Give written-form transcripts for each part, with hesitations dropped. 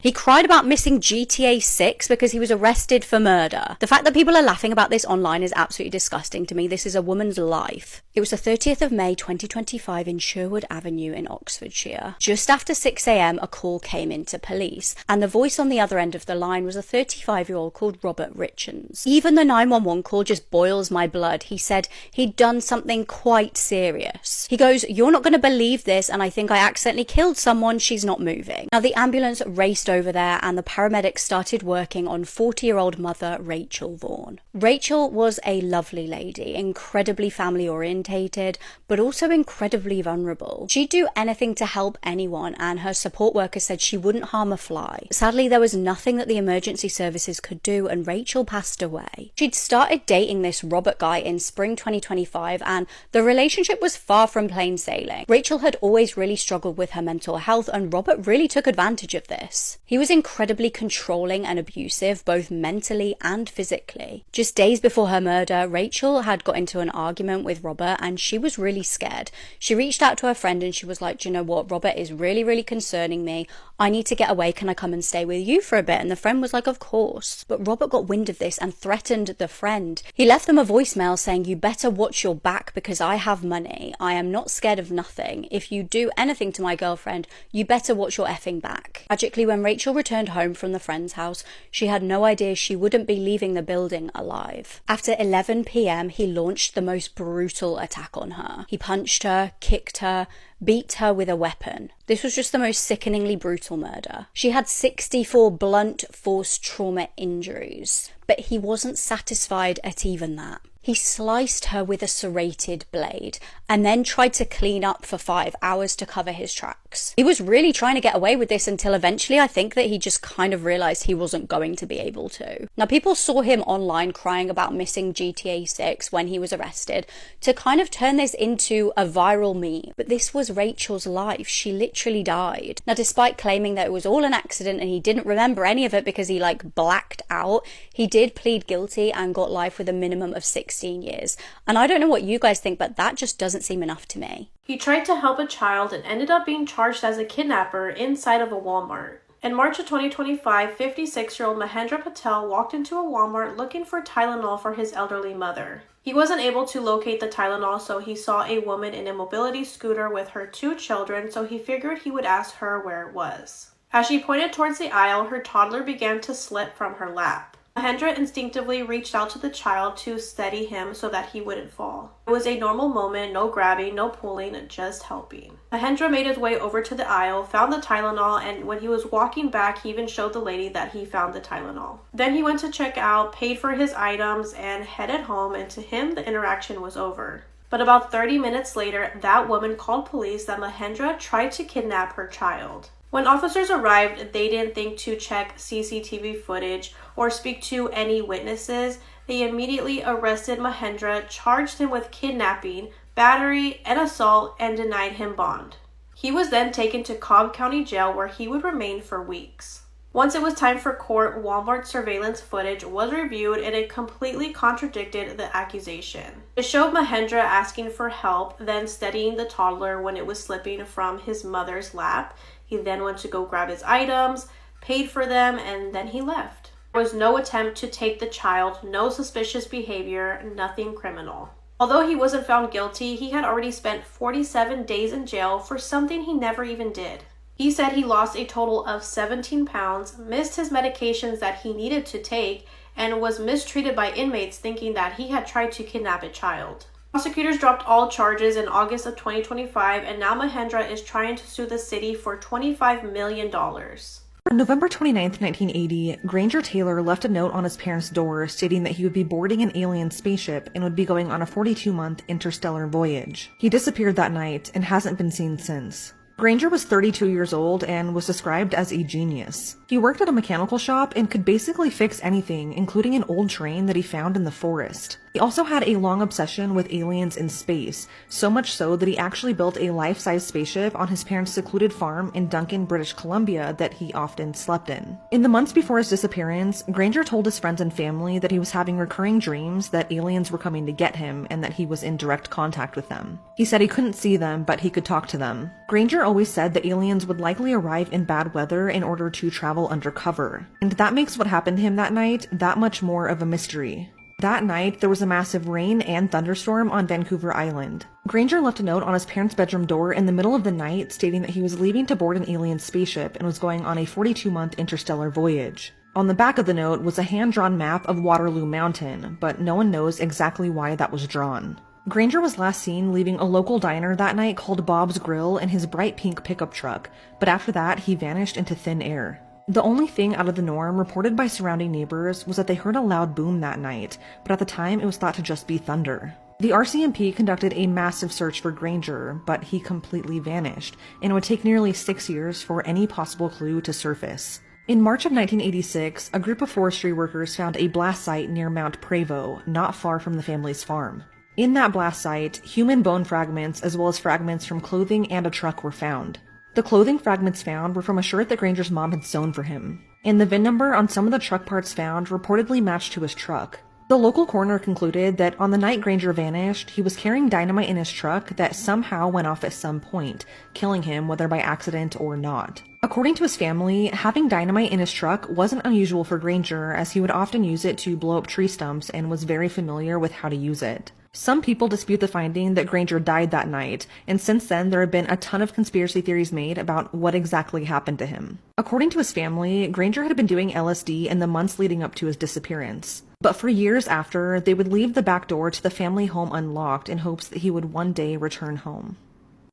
He cried about missing GTA 6 because he was arrested for murder. The fact that people are laughing about this online is absolutely disgusting to me. This is a woman's life. It was the 30th of May 2025 in Sherwood Avenue in Oxfordshire. Just after 6 a.m, a call came into police, and the voice on the other end of the line was a 35-year-old called Robert Richards. Even the 911 call just boils my blood. He said he'd done something quite serious. He goes, "You're not going to believe this, and I think I accidentally killed someone. She's not moving." Now the ambulance raced over there and the paramedics started working on 40-year-old mother Rachel Vaughan. Rachel was a lovely lady, incredibly family orientated, but also incredibly vulnerable. She'd do anything to help anyone, and her support worker said she wouldn't harm a fly. Sadly, there was nothing that the emergency services could do, and Rachel passed away. She'd started dating this Robert guy in spring 2025, and the relationship was far from plain sailing. Rachel had always really struggled with her mental health, and Robert really took advantage of this. He was incredibly controlling and abusive, both mentally and physically. Just days before her murder, Rachel had got into an argument with Robert, and she was really scared. She reached out to her friend and she was like, "Do you know what? Robert is really concerning me. I need to get away. Can I come and stay with you for a bit?" And the friend was like, "Of course." But Robert got wind of this and threatened the friend. He left them a voicemail saying, "You better watch your back because I have money. I am not scared of nothing. If you do anything to my girlfriend, you better watch your effing back." Tragically, when Rachel returned home from the friend's house, she had no idea she wouldn't be leaving the building alive. After 11 p.m, he launched the most brutal attack on her. He punched her, kicked her, beat her with a weapon. This was just the most sickeningly brutal murder. She had 64 blunt force trauma injuries, but he wasn't satisfied at even that. He sliced her with a serrated blade and then tried to clean up for 5 hours to cover his tracks. He was really trying to get away with this until eventually I think that he just kind of realized he wasn't going to be able to. Now, people saw him online crying about missing GTA 6 when he was arrested to kind of turn this into a viral meme. But this was Rachel's life. She literally died. Now, despite claiming that it was all an accident and he didn't remember any of it because he blacked out, he did plead guilty and got life with a minimum of 16 years. And I don't know what you guys think, but that just doesn't seem enough to me. He tried to help a child and ended up being charged as a kidnapper inside of a Walmart. In March of 2025, 56-year-old Mahendra Patel walked into a Walmart looking for Tylenol for his elderly mother. He wasn't able to locate the Tylenol, so he saw a woman in a mobility scooter with her 2 children, so he figured he would ask her where it was. As she pointed towards the aisle, her toddler began to slip from her lap. Mahendra instinctively reached out to the child to steady him so that he wouldn't fall. It was a normal moment, no grabbing, no pulling, just helping. Mahendra made his way over to the aisle, found the Tylenol, and when he was walking back, he even showed the lady that he found the Tylenol. Then he went to check out, paid for his items, and headed home, and to him, the interaction was over. But about 30 minutes later, that woman called police that Mahendra tried to kidnap her child. When officers arrived, they didn't think to check CCTV footage or speak to any witnesses. They immediately arrested Mahendra, charged him with kidnapping, battery, and assault, and denied him bond. He was then taken to Cobb County Jail where he would remain for weeks. Once it was time for court, Walmart surveillance footage was reviewed and it completely contradicted the accusation. It showed Mahendra asking for help, then steadying the toddler when it was slipping from his mother's lap. He then went to go grab his items, paid for them, and then he left. There was no attempt to take the child, no suspicious behavior, nothing criminal. Although he wasn't found guilty, he had already spent 47 days in jail for something he never even did. He said he lost a total of 17 pounds, missed his medications that he needed to take, and was mistreated by inmates thinking that he had tried to kidnap a child. Prosecutors dropped all charges in August of 2025, and now Mahendra is trying to sue the city for $25 million. On November 29, 1980, Granger Taylor left a note on his parents' door stating that he would be boarding an alien spaceship and would be going on a 42-month interstellar voyage. He disappeared that night and hasn't been seen since. Granger was 32 years old and was described as a genius. He worked at a mechanical shop and could basically fix anything, including an old train that he found in the forest. He also had a long obsession with aliens in space, so much so that he actually built a life-size spaceship on his parents' secluded farm in Duncan, British Columbia that he often slept in. In the months before his disappearance, Granger told his friends and family that he was having recurring dreams that aliens were coming to get him and that he was in direct contact with them. He said he couldn't see them, but he could talk to them. Granger always said that aliens would likely arrive in bad weather in order to travel undercover, and that makes what happened to him that night that much more of a mystery. That night, there was a massive rain and thunderstorm on Vancouver Island. Granger left a note on his parents' bedroom door in the middle of the night stating that he was leaving to board an alien spaceship and was going on a 42-month interstellar voyage. On the back of the note was a hand-drawn map of Waterloo Mountain, but no one knows exactly why that was drawn. Granger was last seen leaving a local diner that night called Bob's Grill in his bright pink pickup truck, but after that, he vanished into thin air. The only thing out of the norm reported by surrounding neighbors was that they heard a loud boom that night, but at the time it was thought to just be thunder. The RCMP conducted a massive search for Granger, but he completely vanished, and it would take nearly 6 years for any possible clue to surface. In March of 1986, a group of forestry workers found a blast site near Mount Prevost, not far from the family's farm. In that blast site, human bone fragments as well as fragments from clothing and a truck were found. The clothing fragments found were from a shirt that Granger's mom had sewn for him, and the VIN number on some of the truck parts found reportedly matched to his truck. The local coroner concluded that on the night Granger vanished, he was carrying dynamite in his truck that somehow went off at some point, killing him whether by accident or not. According to his family, having dynamite in his truck wasn't unusual for Granger, as he would often use it to blow up tree stumps and was very familiar with how to use it. Some people dispute the finding that Granger died that night, and since then there have been a ton of conspiracy theories made about what exactly happened to him. According to his family, Granger had been doing LSD in the months leading up to his disappearance. But for years after, they would leave the back door to the family home unlocked in hopes that he would one day return home.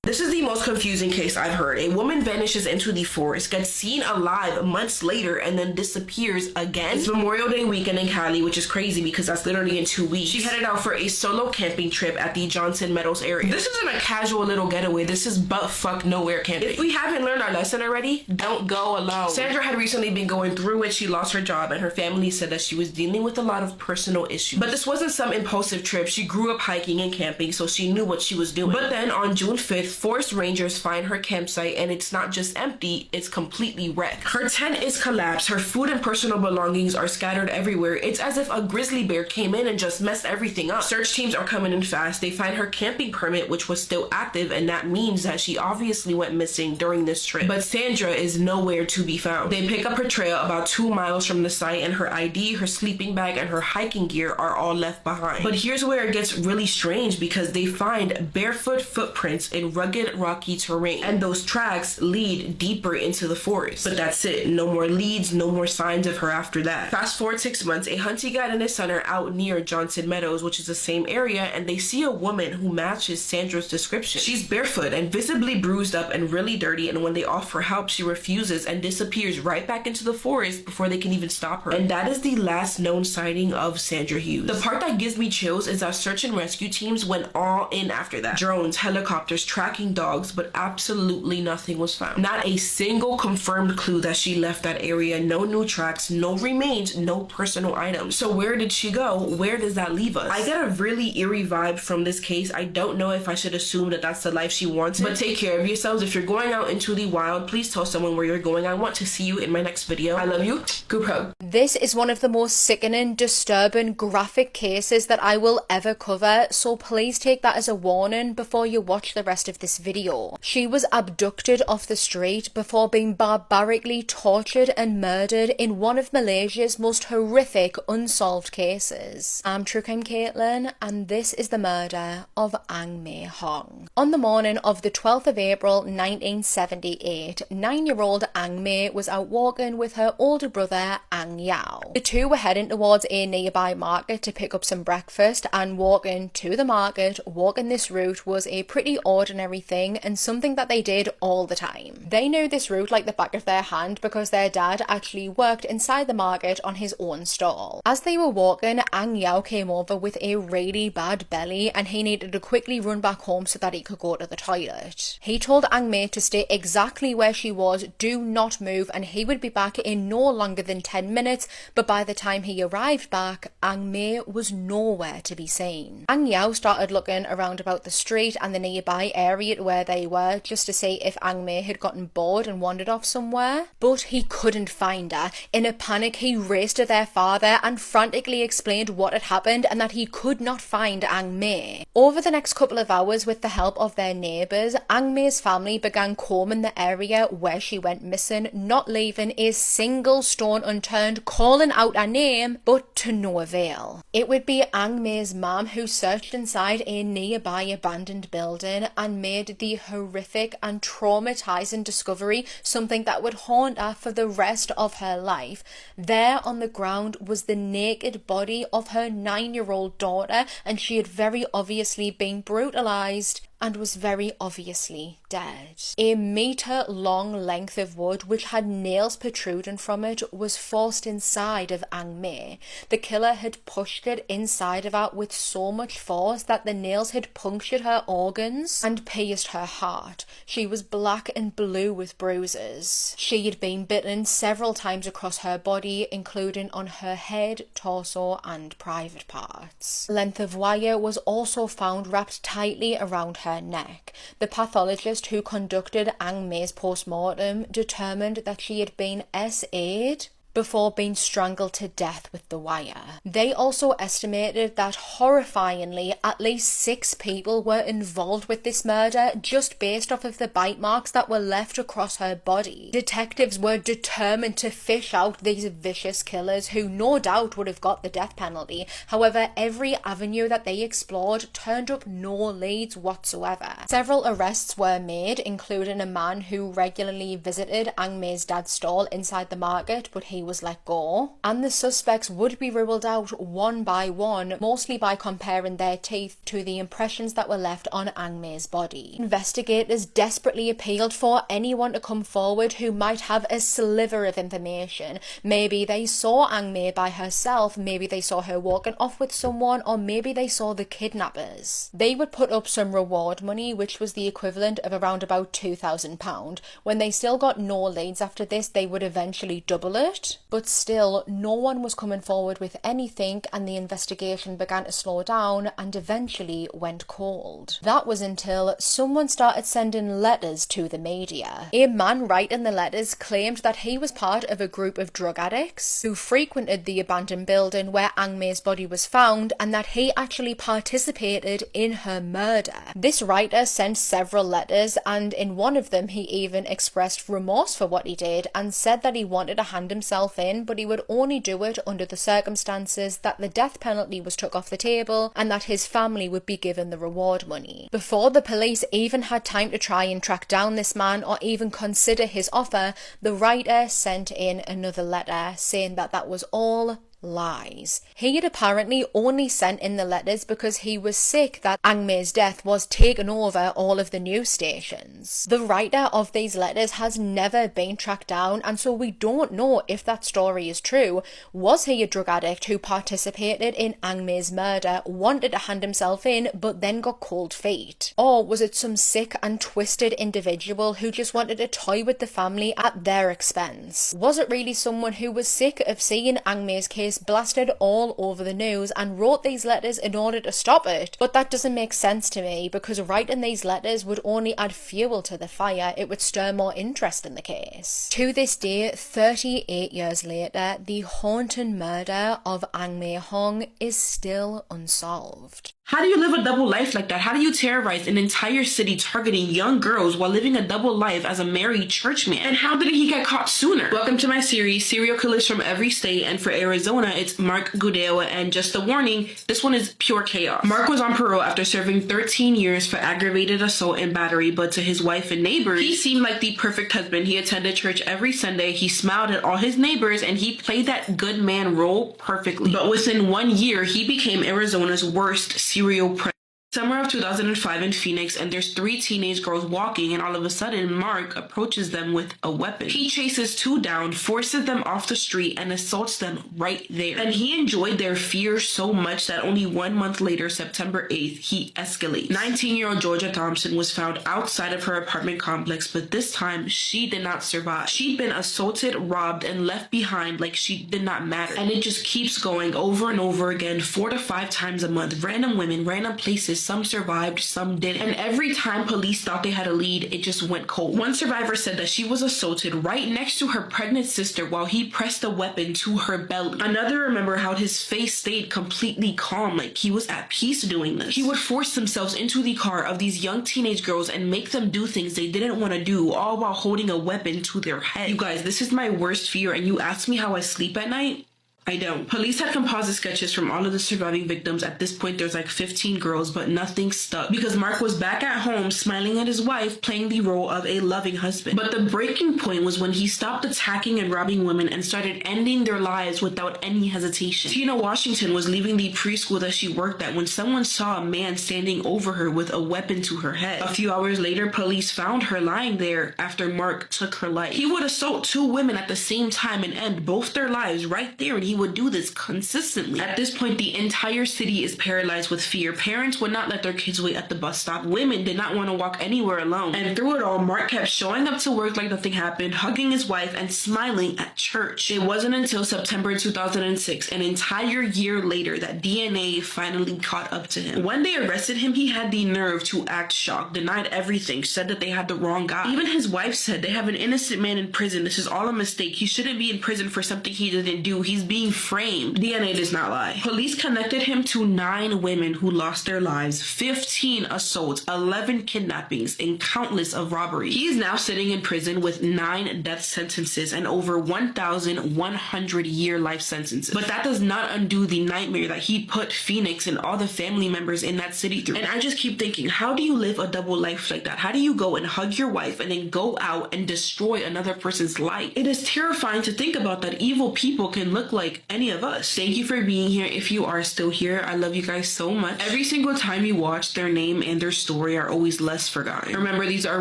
This is the most confusing case I've heard. A woman vanishes into the forest, gets seen alive months later, and then disappears again. It's Memorial Day weekend in Cali, which is crazy because that's literally in 2 weeks. She headed out for a solo camping trip at the Johnson Meadows area. This isn't a casual little getaway. This is butt-fuck nowhere camping. If we haven't learned our lesson already, don't go alone. Sandra had recently been going through it. She lost her job, and her family said that she was dealing with a lot of personal issues. But this wasn't some impulsive trip. She grew up hiking and camping, so she knew what she was doing. But then on June 5th, forest rangers find her campsite, and it's not just empty, it's completely wrecked. Her tent is collapsed, her food and personal belongings are scattered everywhere. It's as if a grizzly bear came in and just messed everything up. Search teams are coming in fast. They find her camping permit, which was still active, and that means that she obviously went missing during this trip. But Sandra is nowhere to be found. They pick up her trail about 2 miles from the site, and her ID, her sleeping bag, and her hiking gear are all left behind. But here's where it gets really strange, because they find barefoot footprints in rugged rocky terrain, and those tracks lead deeper into the forest. But that's it. No more leads, no more signs of her after that. Fast forward 6 months, a hunting guide and his son are out near Johnson Meadows, which is the same area, and they see a woman who matches Sandra's description. She's barefoot and visibly bruised up and really dirty, and when they offer help, she refuses and disappears right back into the forest before they can even stop her. And that is the last known sighting of Sandra Hughes. The part that gives me chills is that search and rescue teams went all in after that. Drones, helicopters, tracking dogs, but absolutely nothing was found. Not a single confirmed clue that she left that area. No new tracks, no remains, no personal items. So where did she go? Where does that leave us? I get a really eerie vibe from this case. I don't know if I should assume that that's the life she wants, but take care of yourselves. If you're going out into the wild, please tell someone where you're going. I want to see you in my next video. I love you. Group hug. This is one of the most sickening, disturbing, graphic cases that I will ever cover, so please take that as a warning before you watch the rest of this video. She was abducted off the street before being barbarically tortured and murdered in one of Malaysia's most horrific unsolved cases. I'm True Crime Caitlin, and this is the murder of Ang Mei Hong. On the morning of the 12th of April 1978, 9-year-old Ang Mei was out walking with her older brother Ang Yao. The two were heading towards a nearby market to pick up some breakfast, and walking to the market, walking this route was a pretty ordinary ordinary thing and something that they did all the time. They knew this route like the back of their hand because their dad actually worked inside the market on his own stall. As they were walking, Ang Yao came over with a really bad belly and he needed to quickly run back home so that he could go to the toilet. He told Ang Mei to stay exactly where she was, do not move, and he would be back in no longer than 10 minutes, but by the time he arrived back, Ang Mei was nowhere to be seen. Ang Yao started looking around about the street and the nearby area where they were just to see if Ang Mei had gotten bored and wandered off somewhere, but he couldn't find her. In a panic, he raced to their father and frantically explained what had happened and that he could not find Ang Mei. Over the next couple of hours, with the help of their neighbours, Ang Mei's family began combing the area where she went missing, not leaving a single stone unturned, calling out her name, but to no avail. It would be Ang Mei's mum who searched inside a nearby abandoned building and made the horrific and traumatizing discovery, something that would haunt her for the rest of her life. There on the ground was the naked body of her 9-year-old daughter, and she had very obviously been brutalized and was very obviously dead. A metre-long length of wood which had nails protruding from it was forced inside of Ang Mei. The killer had pushed it inside of her with so much force that the nails had punctured her organs and pierced her heart. She was black and blue with bruises. She had been bitten several times across her body, including on her head, torso and private parts. Length of wire was also found wrapped tightly around her neck. The pathologist who conducted Ang Mei's post-mortem determined that she had been SA'd before being strangled to death with the wire. They also estimated that, horrifyingly, at least 6 people were involved with this murder just based off of the bite marks that were left across her body. Detectives were determined to fish out these vicious killers who no doubt would have got the death penalty. However, every avenue that they explored turned up no leads whatsoever. Several arrests were made, including a man who regularly visited Ang Mei's dad's stall inside the market, but he was let go, and the suspects would be ruled out one by one, mostly by comparing their teeth to the impressions that were left on Ang Mei's body. Investigators desperately appealed for anyone to come forward who might have a sliver of information. Maybe they saw Ang Mei by herself, maybe they saw her walking off with someone, or maybe they saw the kidnappers. They would put up some reward money, which was the equivalent of around about £2,000. When they still got no leads after this, they would eventually double it. But still, no one was coming forward with anything, and the investigation began to slow down and eventually went cold. That was until someone started sending letters to the media. A man writing the letters claimed that he was part of a group of drug addicts who frequented the abandoned building where Ang Mei's body was found, and that he actually participated in her murder. This writer sent several letters, and in one of them he even expressed remorse for what he did and said that he wanted to hand himself in, but he would only do it under the circumstances that the death penalty was took off the table and that his family would be given the reward money. Before the police even had time to try and track down this man or even consider his offer, the writer sent in another letter saying that that was all lies. He had apparently only sent in the letters because he was sick that Ang Mei's death was taking over all of the news stations. The writer of these letters has never been tracked down, and so we don't know if that story is true. Was he a drug addict who participated in Ang Mei's murder, wanted to hand himself in, but then got cold feet? Or was it some sick and twisted individual who just wanted to toy with the family at their expense? Was it really someone who was sick of seeing Ang Mei's case blasted all over the news and wrote these letters in order to stop it? But that doesn't make sense to me, because writing these letters would only add fuel to the fire. It would stir more interest in the case. To this day, 38 years later, the haunting murder of Ang Mei Hong is still unsolved. How do you live a double life like that? How do you terrorize an entire city targeting young girls while living a double life as a married churchman? And how did he get caught sooner? Welcome to my series, Serial Killers from Every State, and for Arizona, it's Mark Gudeo, and just a warning, this one is pure chaos. Mark was on parole after serving 13 years for aggravated assault and battery, but to his wife and neighbors, he seemed like the perfect husband. He attended church every Sunday, he smiled at all his neighbors, and he played that good man role perfectly. But within 1 year, he became Arizona's worst serial predator. Summer of 2005 in Phoenix, and there's 3 teenage girls walking, and all of a sudden Mark approaches them with a weapon. He chases 2 down, forces them off the street, and assaults them right there. And he enjoyed their fear so much that only 1 month later, September 8th, he escalates. 19-year-old Georgia Thompson was found outside of her apartment complex, but this time she did not survive. She'd been assaulted, robbed, and left behind like she did not matter. And it just keeps going over and over again, 4 to 5 times a month. Random women, random places, some survived, some didn't. And every time police thought they had a lead, it just went cold. One survivor said that she was assaulted right next to her pregnant sister while he pressed a weapon to her belly. Another remembered how his face stayed completely calm, like he was at peace doing this. He would force themselves into the car of these young teenage girls and make them do things they didn't want to do, all while holding a weapon to their head. You guys, this is my worst fear, and you ask me how I sleep at night? I don't. Police had composite sketches from all of the surviving victims. At this point, there's like 15 girls, but nothing stuck because Mark was back at home smiling at his wife, playing the role of a loving husband. But the breaking point was when he stopped attacking and robbing women and started ending their lives without any hesitation. Tina Washington was leaving the preschool that she worked at when someone saw a man standing over her with a weapon to her head. A few hours later, police found her lying there after Mark took her life. He would assault 2 women at the same time and end both their lives right there, and he would do this consistently. At this point, the entire city is paralyzed with fear. Parents would not let their kids wait at the bus stop. Women did not want to walk anywhere alone. And through it all, Mark kept showing up to work like nothing happened, hugging his wife, and smiling at church. It wasn't until September 2006, an entire year later, that DNA finally caught up to him. When they arrested him, he had the nerve to act shocked, denied everything, said that they had the wrong guy. Even his wife said, "They have an innocent man in prison. This is all a mistake. He shouldn't be in prison for something he didn't do. He's being framed." DNA does not lie. Police connected him to 9 women who lost their lives, 15 assaults, 11 kidnappings, and countless of robberies. He is now sitting in prison with 9 death sentences and over 1,100-year life sentences. But that does not undo the nightmare that he put Phoenix and all the family members in that city through. And I just keep thinking, how do you live a double life like that? How do you go and hug your wife and then go out and destroy another person's life? It is terrifying to think about that evil people can look like any of us. Thank you for being here. If you are still here, I love you guys so much. Every single time you watch, their name and their story are always less forgotten. Remember, these are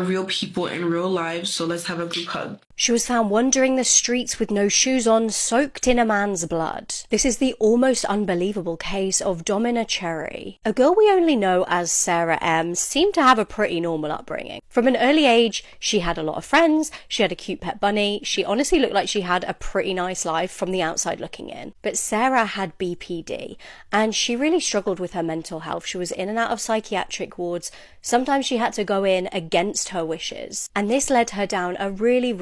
real people in real lives, so let's have a group hug. She was found wandering the streets with no shoes on, soaked in a man's blood. This is the almost unbelievable case of Domina Cherry. A girl we only know as Sarah M. seemed to have a pretty normal upbringing. From an early age, she had a lot of friends, she had a cute pet bunny, she honestly looked like she had a pretty nice life from the outside looking in. But Sarah had BPD, and she really struggled with her mental health. She was in and out of psychiatric wards. Sometimes she had to go in against her wishes. And this led her down a really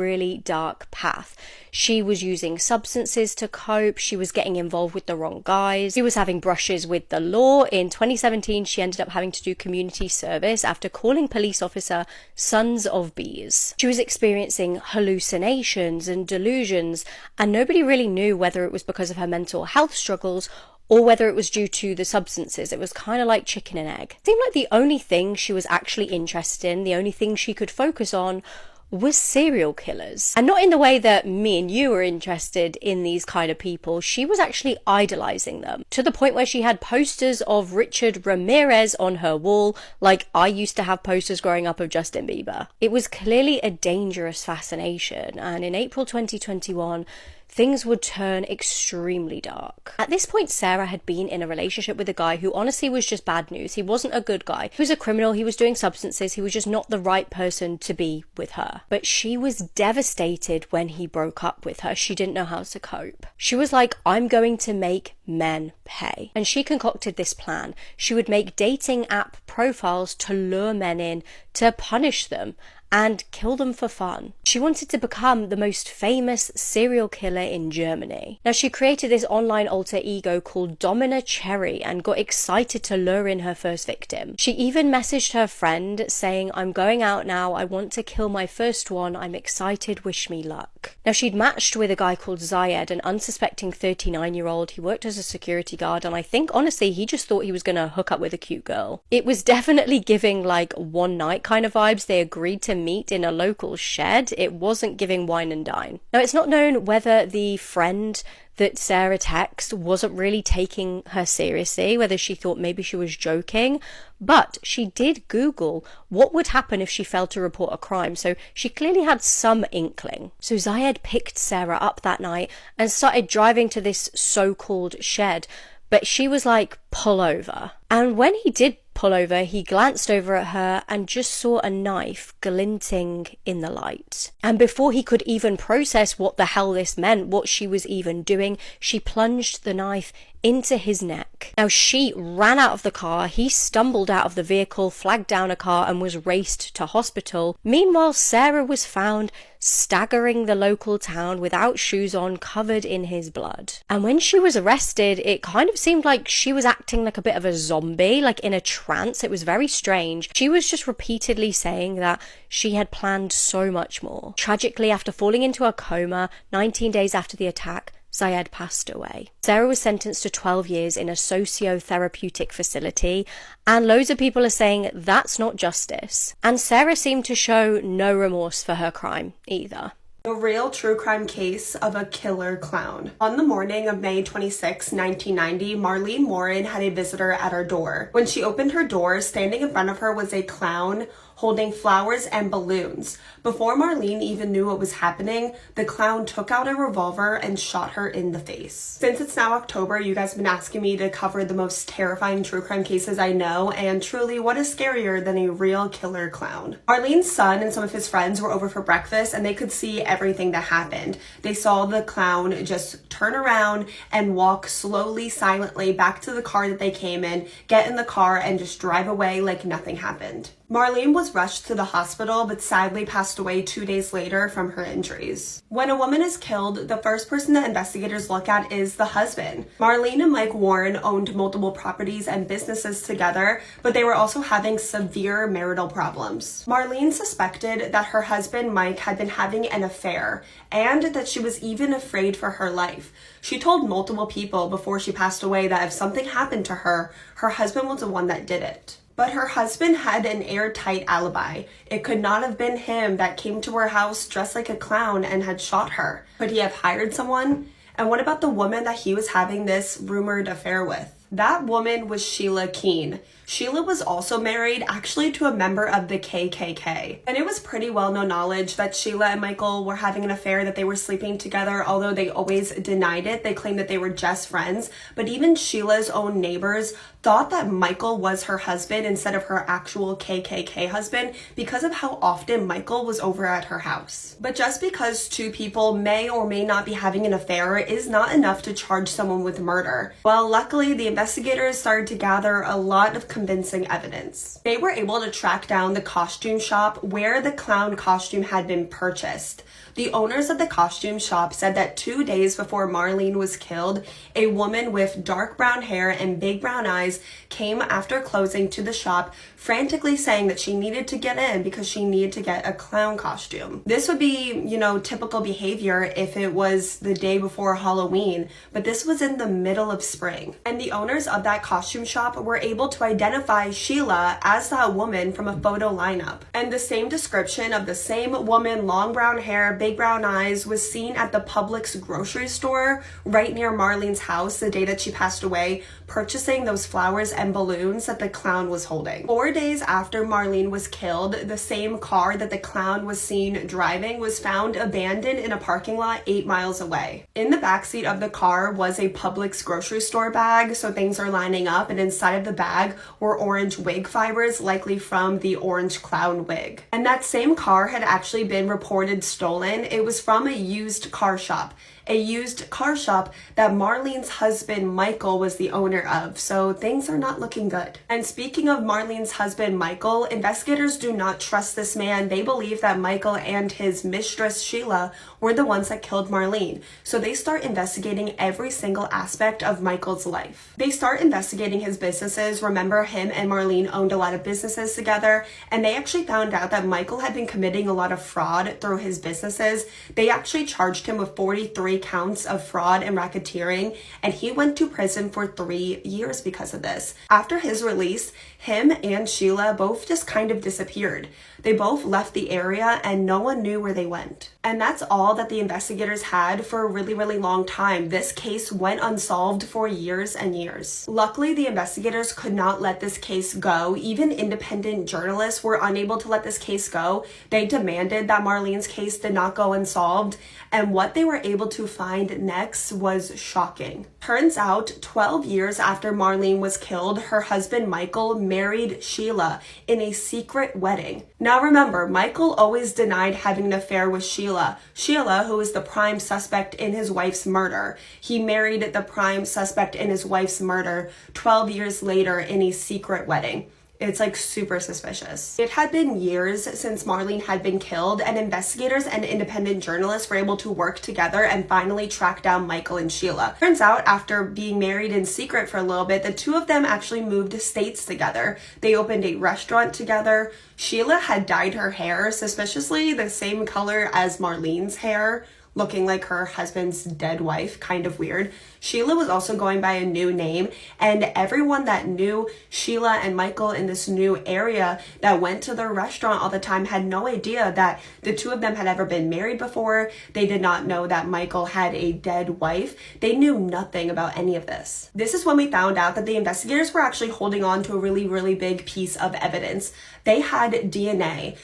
dark path. She was using substances to cope. She was getting involved with the wrong guys. She was having brushes with the law. In 2017, she ended up having to do community service after calling police officer sons of bees. She was experiencing hallucinations and delusions, and nobody really knew whether it was because of her mental health struggles or whether it was due to the substances. It was kind of like chicken and egg. It seemed like the only thing she was actually interested in, the only thing she could focus on, was serial killers. And not in the way that me and you are interested in these kind of people. She was actually idolizing them, to the point where she had posters of Richard Ramirez on her wall, like I used to have posters growing up of Justin Bieber. It was clearly a dangerous fascination, and in April 2021, things would turn extremely dark. At this point, Sarah had been in a relationship with a guy who honestly was just bad news. He wasn't a good guy. He was a criminal, he was doing substances, he was just not the right person to be with her. But she was devastated when he broke up with her. She didn't know how to cope. She was like, I'm going to make men pay. And she concocted this plan. She would make dating app profiles to lure men in, to punish them, and kill them for fun. She wanted to become the most famous serial killer in Germany. Now, she created this online alter ego called Domina Cherry and got excited to lure in her first victim. She even messaged her friend saying, I'm going out now, I want to kill my first one, I'm excited, wish me luck. Now, she'd matched with a guy called Zayed, an unsuspecting 39-year-old. He worked as a security guard, and I think, honestly, he just thought he was gonna hook up with a cute girl. It was definitely giving like one night kind of vibes. They agreed to meat in a local shed. It wasn't giving wine and dine. Now, it's not known whether the friend that Sarah texted wasn't really taking her seriously, whether she thought maybe she was joking, but she did Google what would happen if she failed to report a crime, so she clearly had some inkling. So Zayed picked Sarah up that night and started driving to this so-called shed, but she was like, pull over. And when he did pull over, he glanced over at her and just saw a knife glinting in the light. And before he could even process what the hell this meant, what she was even doing, she plunged the knife into his neck. Now, she ran out of the car, he stumbled out of the vehicle, flagged down a car and was raced to hospital. Meanwhile, Sarah was found staggering the local town without shoes on, covered in his blood. And when she was arrested, it kind of seemed like she was acting like a bit of a zombie, like in a trance. It was very strange. She was just repeatedly saying that she had planned so much more. Tragically, after falling into a coma 19 days after the attack, Zayed passed away. Sarah was sentenced to 12 years in a socio-therapeutic facility, and loads of people are saying that's not justice. And Sarah seemed to show no remorse for her crime either. A real true crime case of a killer clown. On the morning of May 26, 1990, Marlene Warren had a visitor at her door. When she opened her door, standing in front of her was a clown holding flowers and balloons. Before Marlene even knew what was happening, the clown took out a revolver and shot her in the face. Since it's now October, you guys have been asking me to cover the most terrifying true crime cases I know, and truly, what is scarier than a real killer clown? Marlene's son and some of his friends were over for breakfast, and they could see everything that happened. They saw the clown just turn around and walk slowly, silently back to the car that they came in, get in the car, and just drive away like nothing happened. Marlene was rushed to the hospital, but sadly passed away 2 days later from her injuries. When a woman is killed, the first person that investigators look at is the husband. Marlene and Mike Warren owned multiple properties and businesses together, but they were also having severe marital problems. Marlene suspected that her husband Mike had been having an affair, and that she was even afraid for her life. She told multiple people before she passed away that if something happened to her, her husband was the one that did it. But her husband had an airtight alibi. It could not have been him that came to her house dressed like a clown and had shot her. Could he have hired someone? And what about the woman that he was having this rumored affair with? That woman was Sheila Keene. Sheila was also married actually to a member of the KKK. And it was pretty well-known knowledge that Sheila and Michael were having an affair, that they were sleeping together, although they always denied it. They claimed that they were just friends. But even Sheila's own neighbors thought that Michael was her husband instead of her actual KKK husband because of how often Michael was over at her house. But just because two people may or may not be having an affair is not enough to charge someone with murder. Well, luckily, the investigators started to gather a lot of convincing evidence. They were able to track down the costume shop where the clown costume had been purchased. The owners of the costume shop said that 2 days before Marlene was killed, a woman with dark brown hair and big brown eyes came after closing to the shop, frantically saying that she needed to get in because she needed to get a clown costume. This would be, typical behavior if it was the day before Halloween, but this was in the middle of spring. And the owners of that costume shop were able to identify Sheila as that woman from a photo lineup. And the same description of the same woman, long brown hair, big brown eyes, was seen at the Publix grocery store right near Marlene's house the day that she passed away, purchasing those flowers and balloons that the clown was holding. 4 days after Marlene was killed, the same car that the clown was seen driving was found abandoned in a parking lot 8 miles away. In the backseat of the car was a Publix grocery store bag, so things are lining up, and inside of the bag were orange wig fibers, likely from the orange clown wig. And that same car had actually been reported stolen. It was from a used car shop. A used car shop that Marlene's husband Michael was the owner of, so things are not looking good. And speaking of Marlene's husband Michael, investigators do not trust this man. They believe that Michael and his mistress Sheila were the ones that killed Marlene, so they start investigating every single aspect of Michael's life. They start investigating his businesses. Remember, him and Marlene owned a lot of businesses together, and they actually found out that Michael had been committing a lot of fraud through his businesses. They actually charged him with 43 3 counts of fraud and racketeering, and he went to prison for 3 years because of this. After his release, him and Sheila both just kind of disappeared. They both left the area and no one knew where they went. And that's all that the investigators had for a really, really long time. This case went unsolved for years and years. Luckily, the investigators could not let this case go. Even independent journalists were unable to let this case go. They demanded that Marlene's case did not go unsolved, and what they were able to find next was shocking. Turns out, 12 years after Marlene was killed, her husband Michael married Sheila in a secret wedding. Now remember, Michael always denied having an affair with Sheila. Sheila, who is the prime suspect in his wife's murder. He married the prime suspect in his wife's murder 12 years later in a secret wedding. It's like super suspicious. It had been years since Marlene had been killed, and investigators and independent journalists were able to work together and finally track down Michael and Sheila. Turns out, after being married in secret for a little bit, the two of them actually moved states together. They opened a restaurant together. Sheila had dyed her hair suspiciously the same color as Marlene's hair, looking like her husband's dead wife, kind of weird. Sheila was also going by a new name, and everyone that knew Sheila and Michael in this new area that went to their restaurant all the time had no idea that the two of them had ever been married before. They did not know that Michael had a dead wife. They knew nothing about any of this. This is when we found out that the investigators were actually holding on to a really, really big piece of evidence. They had DNA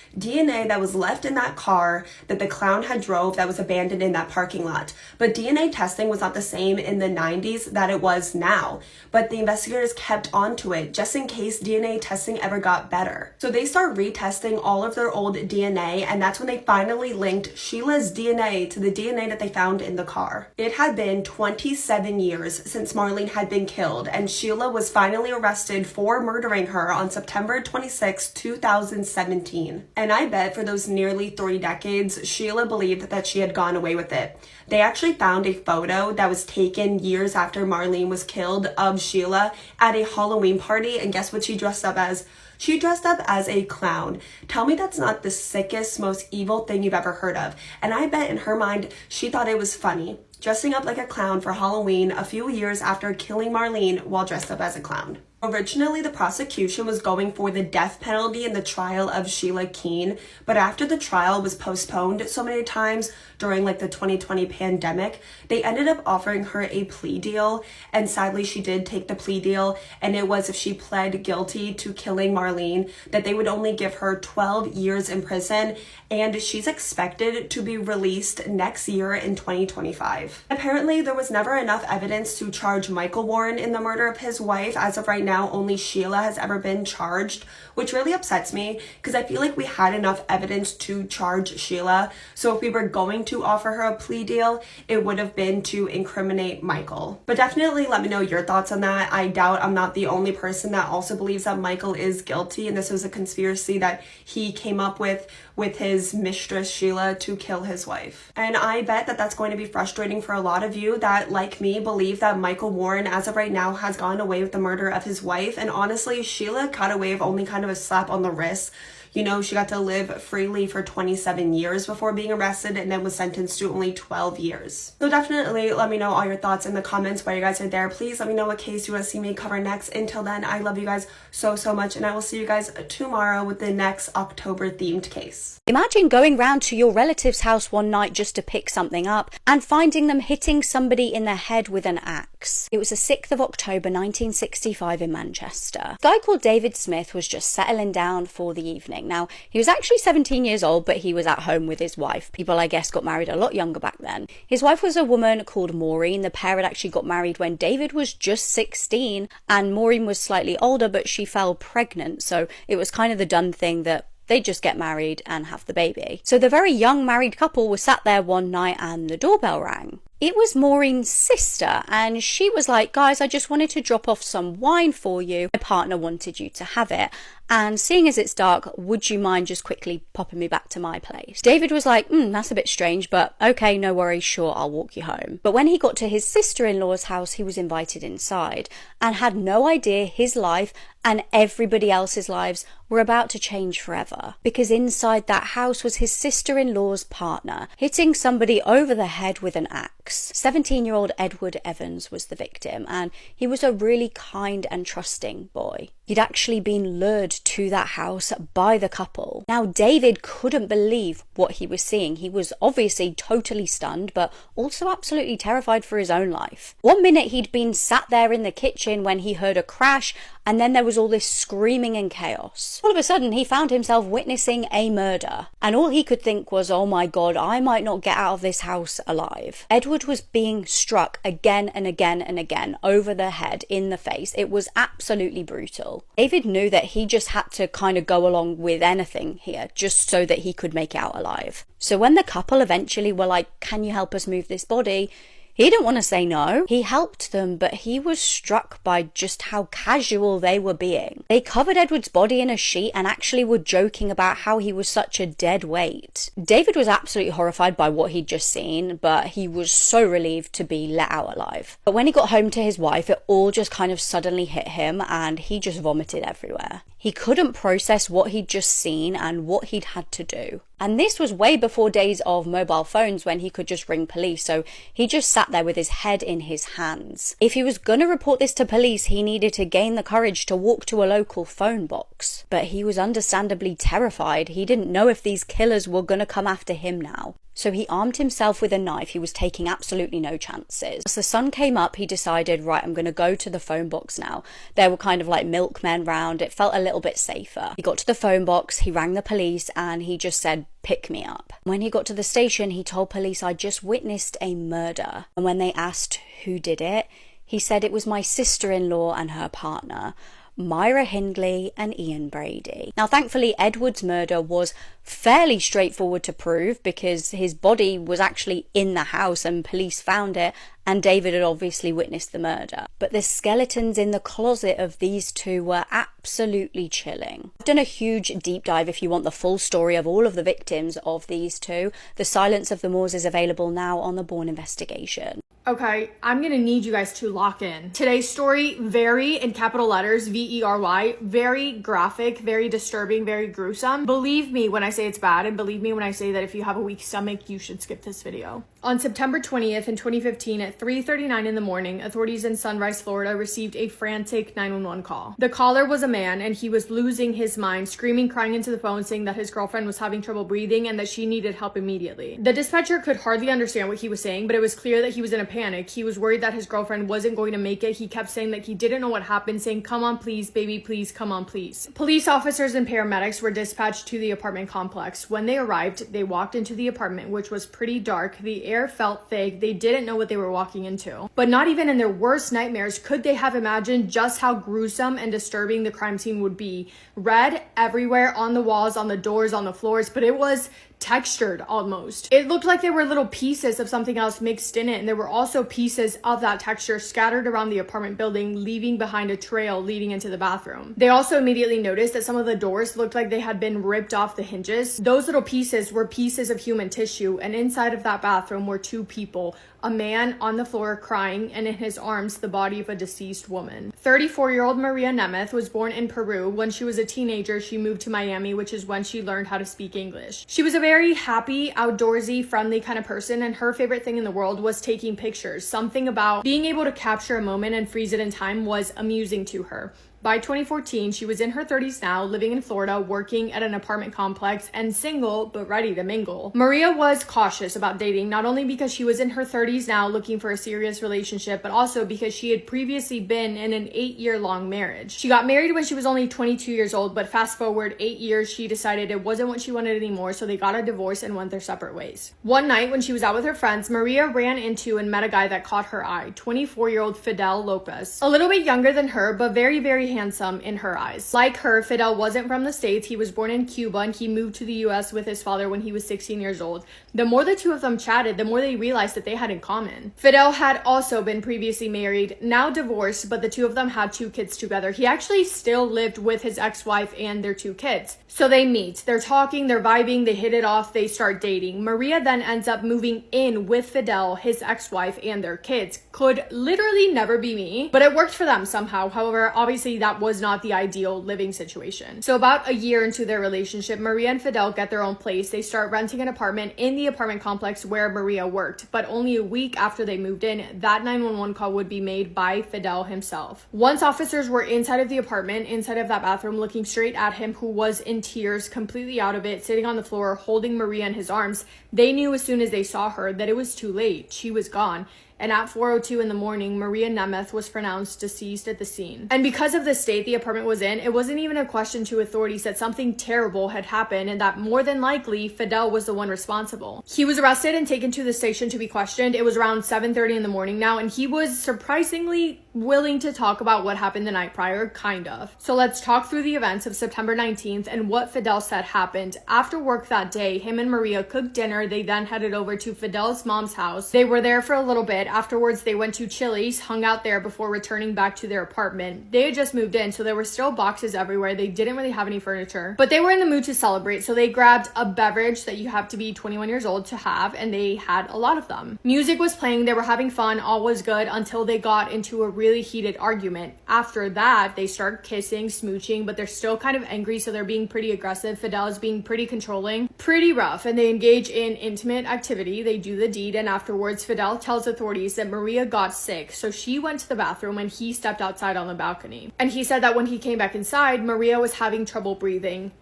that was left in that car that the clown had drove that was abandoned in that parking lot. But DNA testing was not the same in the 90s that it was now. But the investigators kept onto it just in case DNA testing ever got better. So they start retesting all of their old DNA, and that's when they finally linked Sheila's DNA to the DNA that they found in the car. It had been 27 years since Marlene had been killed, and Sheila was finally arrested for murdering her on September 26, 2017. And I bet for those nearly 3 decades, Sheila believed that she had gone away with it. They actually found a photo that was taken years after Marlene was killed of Sheila at a Halloween party, and guess what she dressed up as? She dressed up as a clown. Tell me that's not the sickest, most evil thing you've ever heard of. And I bet in her mind, she thought it was funny, dressing up like a clown for Halloween a few years after killing Marlene while dressed up as a clown. Originally, the prosecution was going for the death penalty in the trial of Sheila Keene, but after the trial was postponed so many times during like the 2020 pandemic, they ended up offering her a plea deal, and sadly she did take the plea deal, and it was if she pled guilty to killing Marlene, that they would only give her 12 years in prison, and she's expected to be released next year in 2025. Apparently, there was never enough evidence to charge Michael Warren in the murder of his wife. As of right now, only Sheila has ever been charged, which really upsets me because I feel like we had enough evidence to charge Sheila. So if we were going to offer her a plea deal, it would have been to incriminate Michael. But definitely let me know your thoughts on that. I doubt I'm not the only person that also believes that Michael is guilty, and this was a conspiracy that he came up with his mistress Sheila to kill his wife. And I bet that that's going to be frustrating for a lot of you that, like me, believe that Michael Warren as of right now has gone away with the murder of his wife. And honestly, Sheila got away with only kind of a slap on the wrist. You know, she got to live freely for 27 years before being arrested and then was sentenced to only 12 years. So definitely let me know all your thoughts in the comments while you guys are there. Please let me know what case you want to see me cover next. Until then, I love you guys so much, and I will see you guys tomorrow with the next October themed case. Imagine going round to your relative's house one night just to pick something up and finding them hitting somebody in the head with an axe. It was the 6th of October 1965 in Manchester. A guy called David Smith was just settling down for the evening. Now, he was actually 17 years old, but he was at home with his wife. People, I guess, got married a lot younger back then. His wife was a woman called Maureen. The pair had actually got married when David was just 16, and Maureen was slightly older, but she fell pregnant. So it was kind of the done thing that they'd just get married and have the baby. So the very young married couple was sat there one night and the doorbell rang. It was Maureen's sister, and she was like, guys, I just wanted to drop off some wine for you. My partner wanted you to have it. And seeing as it's dark, would you mind just quickly popping me back to my place? David was like, that's a bit strange, but okay, no worries, sure, I'll walk you home. But when he got to his sister-in-law's house, he was invited inside and had no idea his life and everybody else's lives were about to change forever. Because inside that house was his sister-in-law's partner, hitting somebody over the head with an axe. 17-year-old Edward Evans was the victim, and he was a really kind and trusting boy. He'd actually been lured to that house by the couple. Now, David couldn't believe what he was seeing. He was obviously totally stunned, but also absolutely terrified for his own life. One minute he'd been sat there in the kitchen when he heard a crash, and then there was all this screaming and chaos. All of a sudden, he found himself witnessing a murder, and all he could think was, oh my god, I might not get out of this house alive. Edward was being struck again and again and again over the head, in the face. It was absolutely brutal. David knew that he just had to kind of go along with anything here, just so that he could make it out alive. So when the couple eventually were like, can you help us move this body? He didn't want to say no. He helped them, but he was struck by just how casual they were being. They covered Edward's body in a sheet and actually were joking about how he was such a dead weight. David was absolutely horrified by what he'd just seen, but he was so relieved to be let out alive. But when he got home to his wife, it all just kind of suddenly hit him and he just vomited everywhere. He couldn't process what he'd just seen and what he'd had to do. And this was way before days of mobile phones when he could just ring police, so he just sat there with his head in his hands. If he was gonna report this to police, he needed to gain the courage to walk to a local phone box. But he was understandably terrified. He didn't know if these killers were gonna come after him now. So he armed himself with a knife. He was taking absolutely no chances. As the sun came up, he decided, right, I'm going to go to the phone box now. There were kind of like milkmen round. It felt a little bit safer. He got to the phone box, he rang the police, and he just said, pick me up. When he got to the station, he told police, I just witnessed a murder. And when they asked who did it, he said it was my sister-in-law and her partner, Myra Hindley and Ian Brady. Now, thankfully, Edward's murder was fairly straightforward to prove because his body was actually in the house and police found it, and David had obviously witnessed the murder. But the skeletons in the closet of these two were absolutely chilling. I've done a huge deep dive if you want the full story of all of the victims of these two. The Silence of the Moors is available now on the Bourne Investigation. Okay, I'm gonna need you guys to lock in. Today's story, very, in capital letters, V-E-R-Y, very graphic, very disturbing, very gruesome. Believe me when I say it's bad, and believe me when I say that if you have a weak stomach, you should skip this video. On September 20th in 2015 at 3:39 in the morning, authorities in Sunrise, Florida received a frantic 911 call. The caller was a man and he was losing his mind, screaming, crying into the phone, saying that his girlfriend was having trouble breathing and that she needed help immediately. The dispatcher could hardly understand what he was saying, but it was clear that he was in a panic. He was worried that his girlfriend wasn't going to make it. He kept saying that he didn't know what happened, saying, come on please, baby, please, come on please. Police officers and paramedics were dispatched to the apartment complex. When they arrived, they walked into the apartment, which was pretty dark. The air felt thick. They didn't know what they were walking into. But not even in their worst nightmares could they have imagined just how gruesome and disturbing the crime scene would be. Red everywhere, on the walls, on the doors, on the floors, but it was textured almost. It looked like there were little pieces of something else mixed in it, and there were also pieces of that texture scattered around the apartment building, leaving behind a trail leading into the bathroom. They also immediately noticed that some of the doors looked like they had been ripped off the hinges. Those little pieces were pieces of human tissue, and inside of that bathroom were two people, a man on the floor crying, and in his arms the body of a deceased woman. 34-year-old Maria Nemeth was born in Peru. When she was a teenager, she moved to Miami, which is when she learned how to speak English. She was a very happy, outdoorsy, friendly kind of person, and her favorite thing in the world was taking pictures. Something about being able to capture a moment and freeze it in time was amusing to her. By 2014, she was in her 30s now, living in Florida, working at an apartment complex, and single, but ready to mingle. Maria was cautious about dating, not only because she was in her 30s now looking for a serious relationship, but also because she had previously been in an 8-year-long marriage. She got married when she was only 22 years old, but fast forward 8 years, she decided it wasn't what she wanted anymore, so they got a divorce and went their separate ways. One night, when she was out with her friends, Maria ran into and met a guy that caught her eye, 24-year-old Fidel Lopez. A little bit younger than her, but very, very handsome in her eyes. Like her, Fidel wasn't from the States. He was born in Cuba and he moved to the US with his father when he was 16 years old. The more the two of them chatted, the more they realized that they had in common. Fidel had also been previously married, now divorced, but the two of them had 2 kids together. He actually still lived with his ex-wife and their 2 kids. So they meet, they're talking, they're vibing, they hit it off, they start dating. Maria then ends up moving in with Fidel, his ex-wife, and their kids. Could literally never be me, but it worked for them somehow. However, obviously that was not the ideal living situation. So about a year into their relationship, Maria and Fidel get their own place. They start renting an apartment in the apartment complex where Maria worked, but only a week after they moved in, that 911 call would be made by Fidel himself. Once officers were inside of the apartment, inside of that bathroom, looking straight at him, who was in tears, completely out of it, sitting on the floor, holding Maria in his arms, they knew as soon as they saw her that it was too late. She was gone. And at 4:02 in the morning, Maria Nemeth was pronounced deceased at the scene. And because of the state the apartment was in, it wasn't even a question to authorities that something terrible had happened and that more than likely Fidel was the one responsible. He was arrested and taken to the station to be questioned. It was around 7:30 in the morning now, and he was surprisingly willing to talk about what happened the night prior, kind of. So let's talk through the events of September 19th and what Fidel said happened. After work that day, him and Maria cooked dinner. They then headed over to Fidel's mom's house. They were there for a little bit. Afterwards, they went to Chili's, hung out there before returning back to their apartment. They had just moved in, so there were still boxes everywhere. They didn't really have any furniture, but they were in the mood to celebrate, so they grabbed a beverage that you have to be 21 years old to have, and they had a lot of them. Music was playing, they were having fun, all was good until they got into a really heated argument. After that, they start kissing, smooching, but they're still kind of angry, so they're being pretty aggressive. Fidel is being pretty controlling, pretty rough, and they engage in intimate activity. They do the deed, and afterwards, Fidel tells authorities that Maria got sick, so she went to the bathroom and he stepped outside on the balcony. And he said that when he came back inside, Maria was having trouble breathing.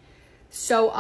So,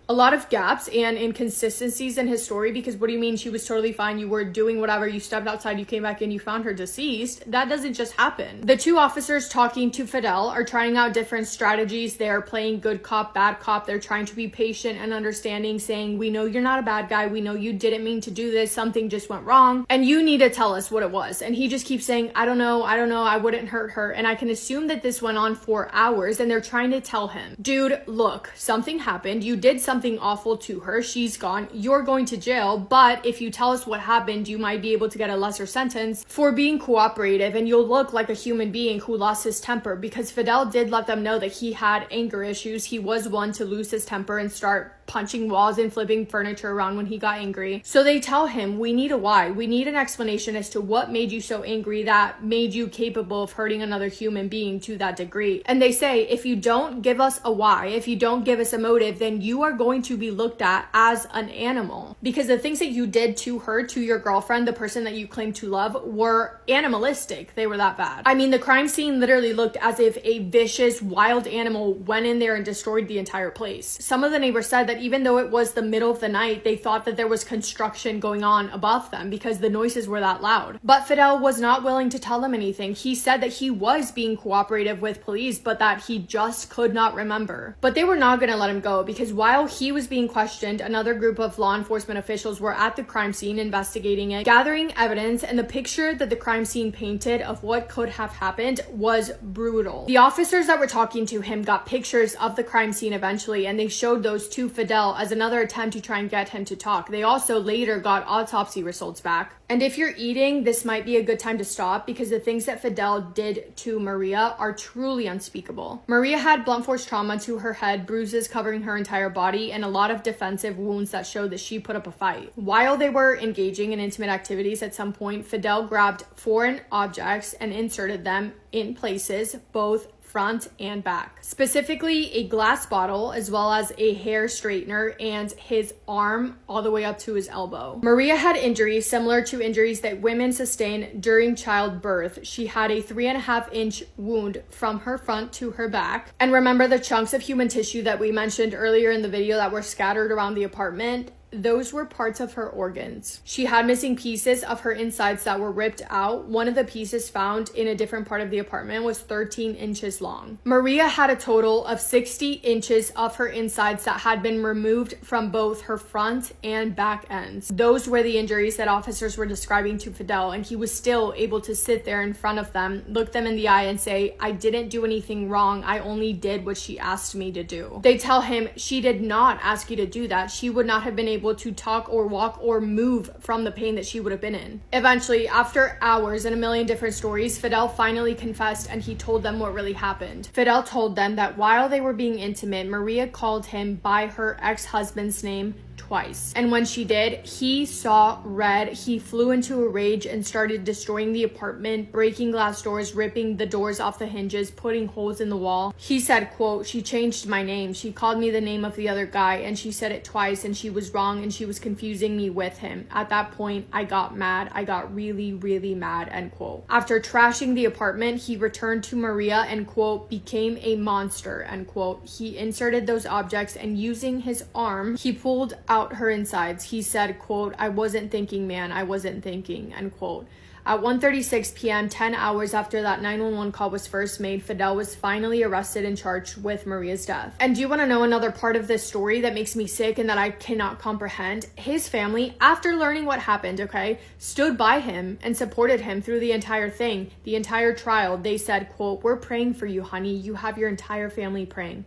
a lot of gaps and inconsistencies in his story, because what do you mean she was totally fine? You were doing whatever, you stepped outside, you came back in, you found her deceased. That doesn't just happen. The two officers talking to Fidel are trying out different strategies. They're playing good cop, bad cop. They're trying to be patient and understanding, saying, we know you're not a bad guy. We know you didn't mean to do this. Something just went wrong. And you need to tell us what it was. And he just keeps saying, I don't know. I wouldn't hurt her. And I can assume that this went on for hours, and they're trying to tell him, dude, look, something happened. You did something awful to her. She's gone. You're going to jail, but if you tell us what happened, you might be able to get a lesser sentence for being cooperative, and you'll look like a human being who lost his temper, because Fidel did let them know that he had anger issues. He was one to lose his temper and start punching walls and flipping furniture around when he got angry. So they tell him, we need a why. We need an explanation as to what made you so angry that made you capable of hurting another human being to that degree. And they say, if you don't give us a why, if you don't give us a motive, then you are going to be looked at as an animal, because the things that you did to her, to your girlfriend, the person that you claim to love, were animalistic. They were that bad. I mean, the crime scene literally looked as if a vicious wild animal went in there and destroyed the entire place. Some of the neighbors said that even though it was the middle of the night, they thought that there was construction going on above them because the noises were that loud. But Fidel was not willing to tell them anything. He said that he was being cooperative with police, but that he just could not remember. But they were not going to let him go, because while he was being questioned, another group of law enforcement officials were at the crime scene investigating it, gathering evidence, and the picture that the crime scene painted of what could have happened was brutal. The officers that were talking to him got pictures of the crime scene eventually, and they showed those to Fidel as another attempt to try and get him to talk. They also later got autopsy results back. And if you're eating, this might be a good time to stop, because the things that Fidel did to Maria are truly unspeakable. Maria had blunt force trauma to her head, bruises covering her entire body, and a lot of defensive wounds that showed that she put up a fight. While they were engaging in intimate activities, at some point, Fidel grabbed foreign objects and inserted them in places, both front and back. Specifically, a glass bottle, as well as a hair straightener, and his arm all the way up to his elbow. Maria had injuries similar to injuries that women sustain during childbirth. She had a 3.5-inch wound from her front to her back. And remember the chunks of human tissue that we mentioned earlier in the video that were scattered around the apartment? Those were parts of her organs. She had missing pieces of her insides that were ripped out. One of the pieces found in a different part of the apartment was 13 inches long. Maria had a total of 60 inches of her insides that had been removed from both her front and back ends. Those were the injuries that officers were describing to Fidel, and he was still able to sit there in front of them, look them in the eye, and say, I didn't do anything wrong. I only did what she asked me to do. They tell him, she did not ask you to do that. She would not have been able to talk or walk or move from the pain that she would have been in. Eventually, after hours and a million different stories, Fidel finally confessed, and he told them what really happened. Fidel told them that while they were being intimate, Maria called him by her ex-husband's name, twice. And when she did, he saw red. He flew into a rage and started destroying the apartment, breaking glass doors, ripping the doors off the hinges, putting holes in the wall. He said, quote, "She changed my name. She called me the name of the other guy, and she said it twice, and she was wrong, and she was confusing me with him. At that point, I got mad. I got really, really mad," end quote. After trashing the apartment, he returned to Maria and, quote, "became a monster," end quote. He inserted those objects, and using his arm, he pulled out her insides. He said, quote, "I wasn't thinking, man. I wasn't thinking," end quote. At 1:36 p.m., 10 hours after that 911 call was first made, Fidel was finally arrested and charged with Maria's death. And do you want to know another part of this story that makes me sick and that I cannot comprehend? His family, after learning what happened, okay, stood by him and supported him through the entire thing, the entire trial. They said, quote, "We're praying for you, honey. You have your entire family praying."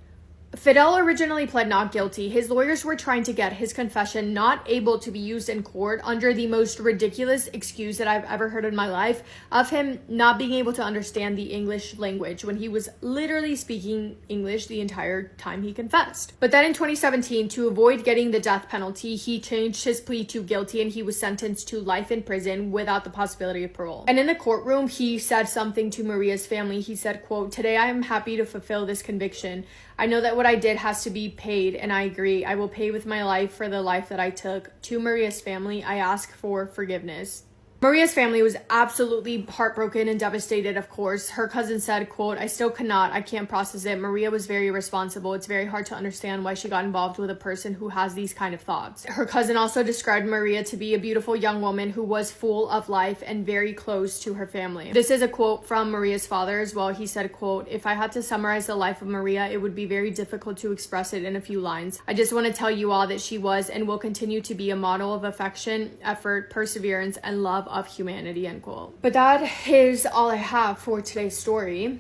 Fidel originally pled not guilty. His lawyers were trying to get his confession not able to be used in court under the most ridiculous excuse that I've ever heard in my life of him not being able to understand the English language when he was literally speaking English the entire time he confessed. But then in 2017, to avoid getting the death penalty, he changed his plea to guilty and he was sentenced to life in prison without the possibility of parole. And in the courtroom, he said something to Maria's family. He said, quote, "Today I am happy to fulfill this conviction. I know that what I did has to be paid, and I agree. I will pay with my life for the life that I took. To Maria's family, I ask for forgiveness." Maria's family was absolutely heartbroken and devastated, of course. Her cousin said, quote, "I still cannot. I can't process it. Maria was very responsible. It's very hard to understand why she got involved with a person who has these kind of thoughts." Her cousin also described Maria to be a beautiful young woman who was full of life and very close to her family. This is a quote from Maria's father as well. He said, quote, "If I had to summarize the life of Maria, it would be very difficult to express it in a few lines. I just want to tell you all that she was and will continue to be a model of affection, effort, perseverance, and love of humanity," end quote. But that is all I have for today's story.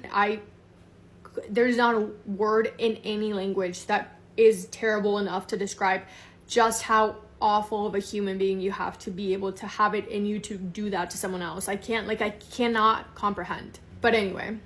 There's not a word in any language that is terrible enough to describe just how awful of a human being you have to be able to have it in you to do that to someone else. I cannot comprehend. But anyway,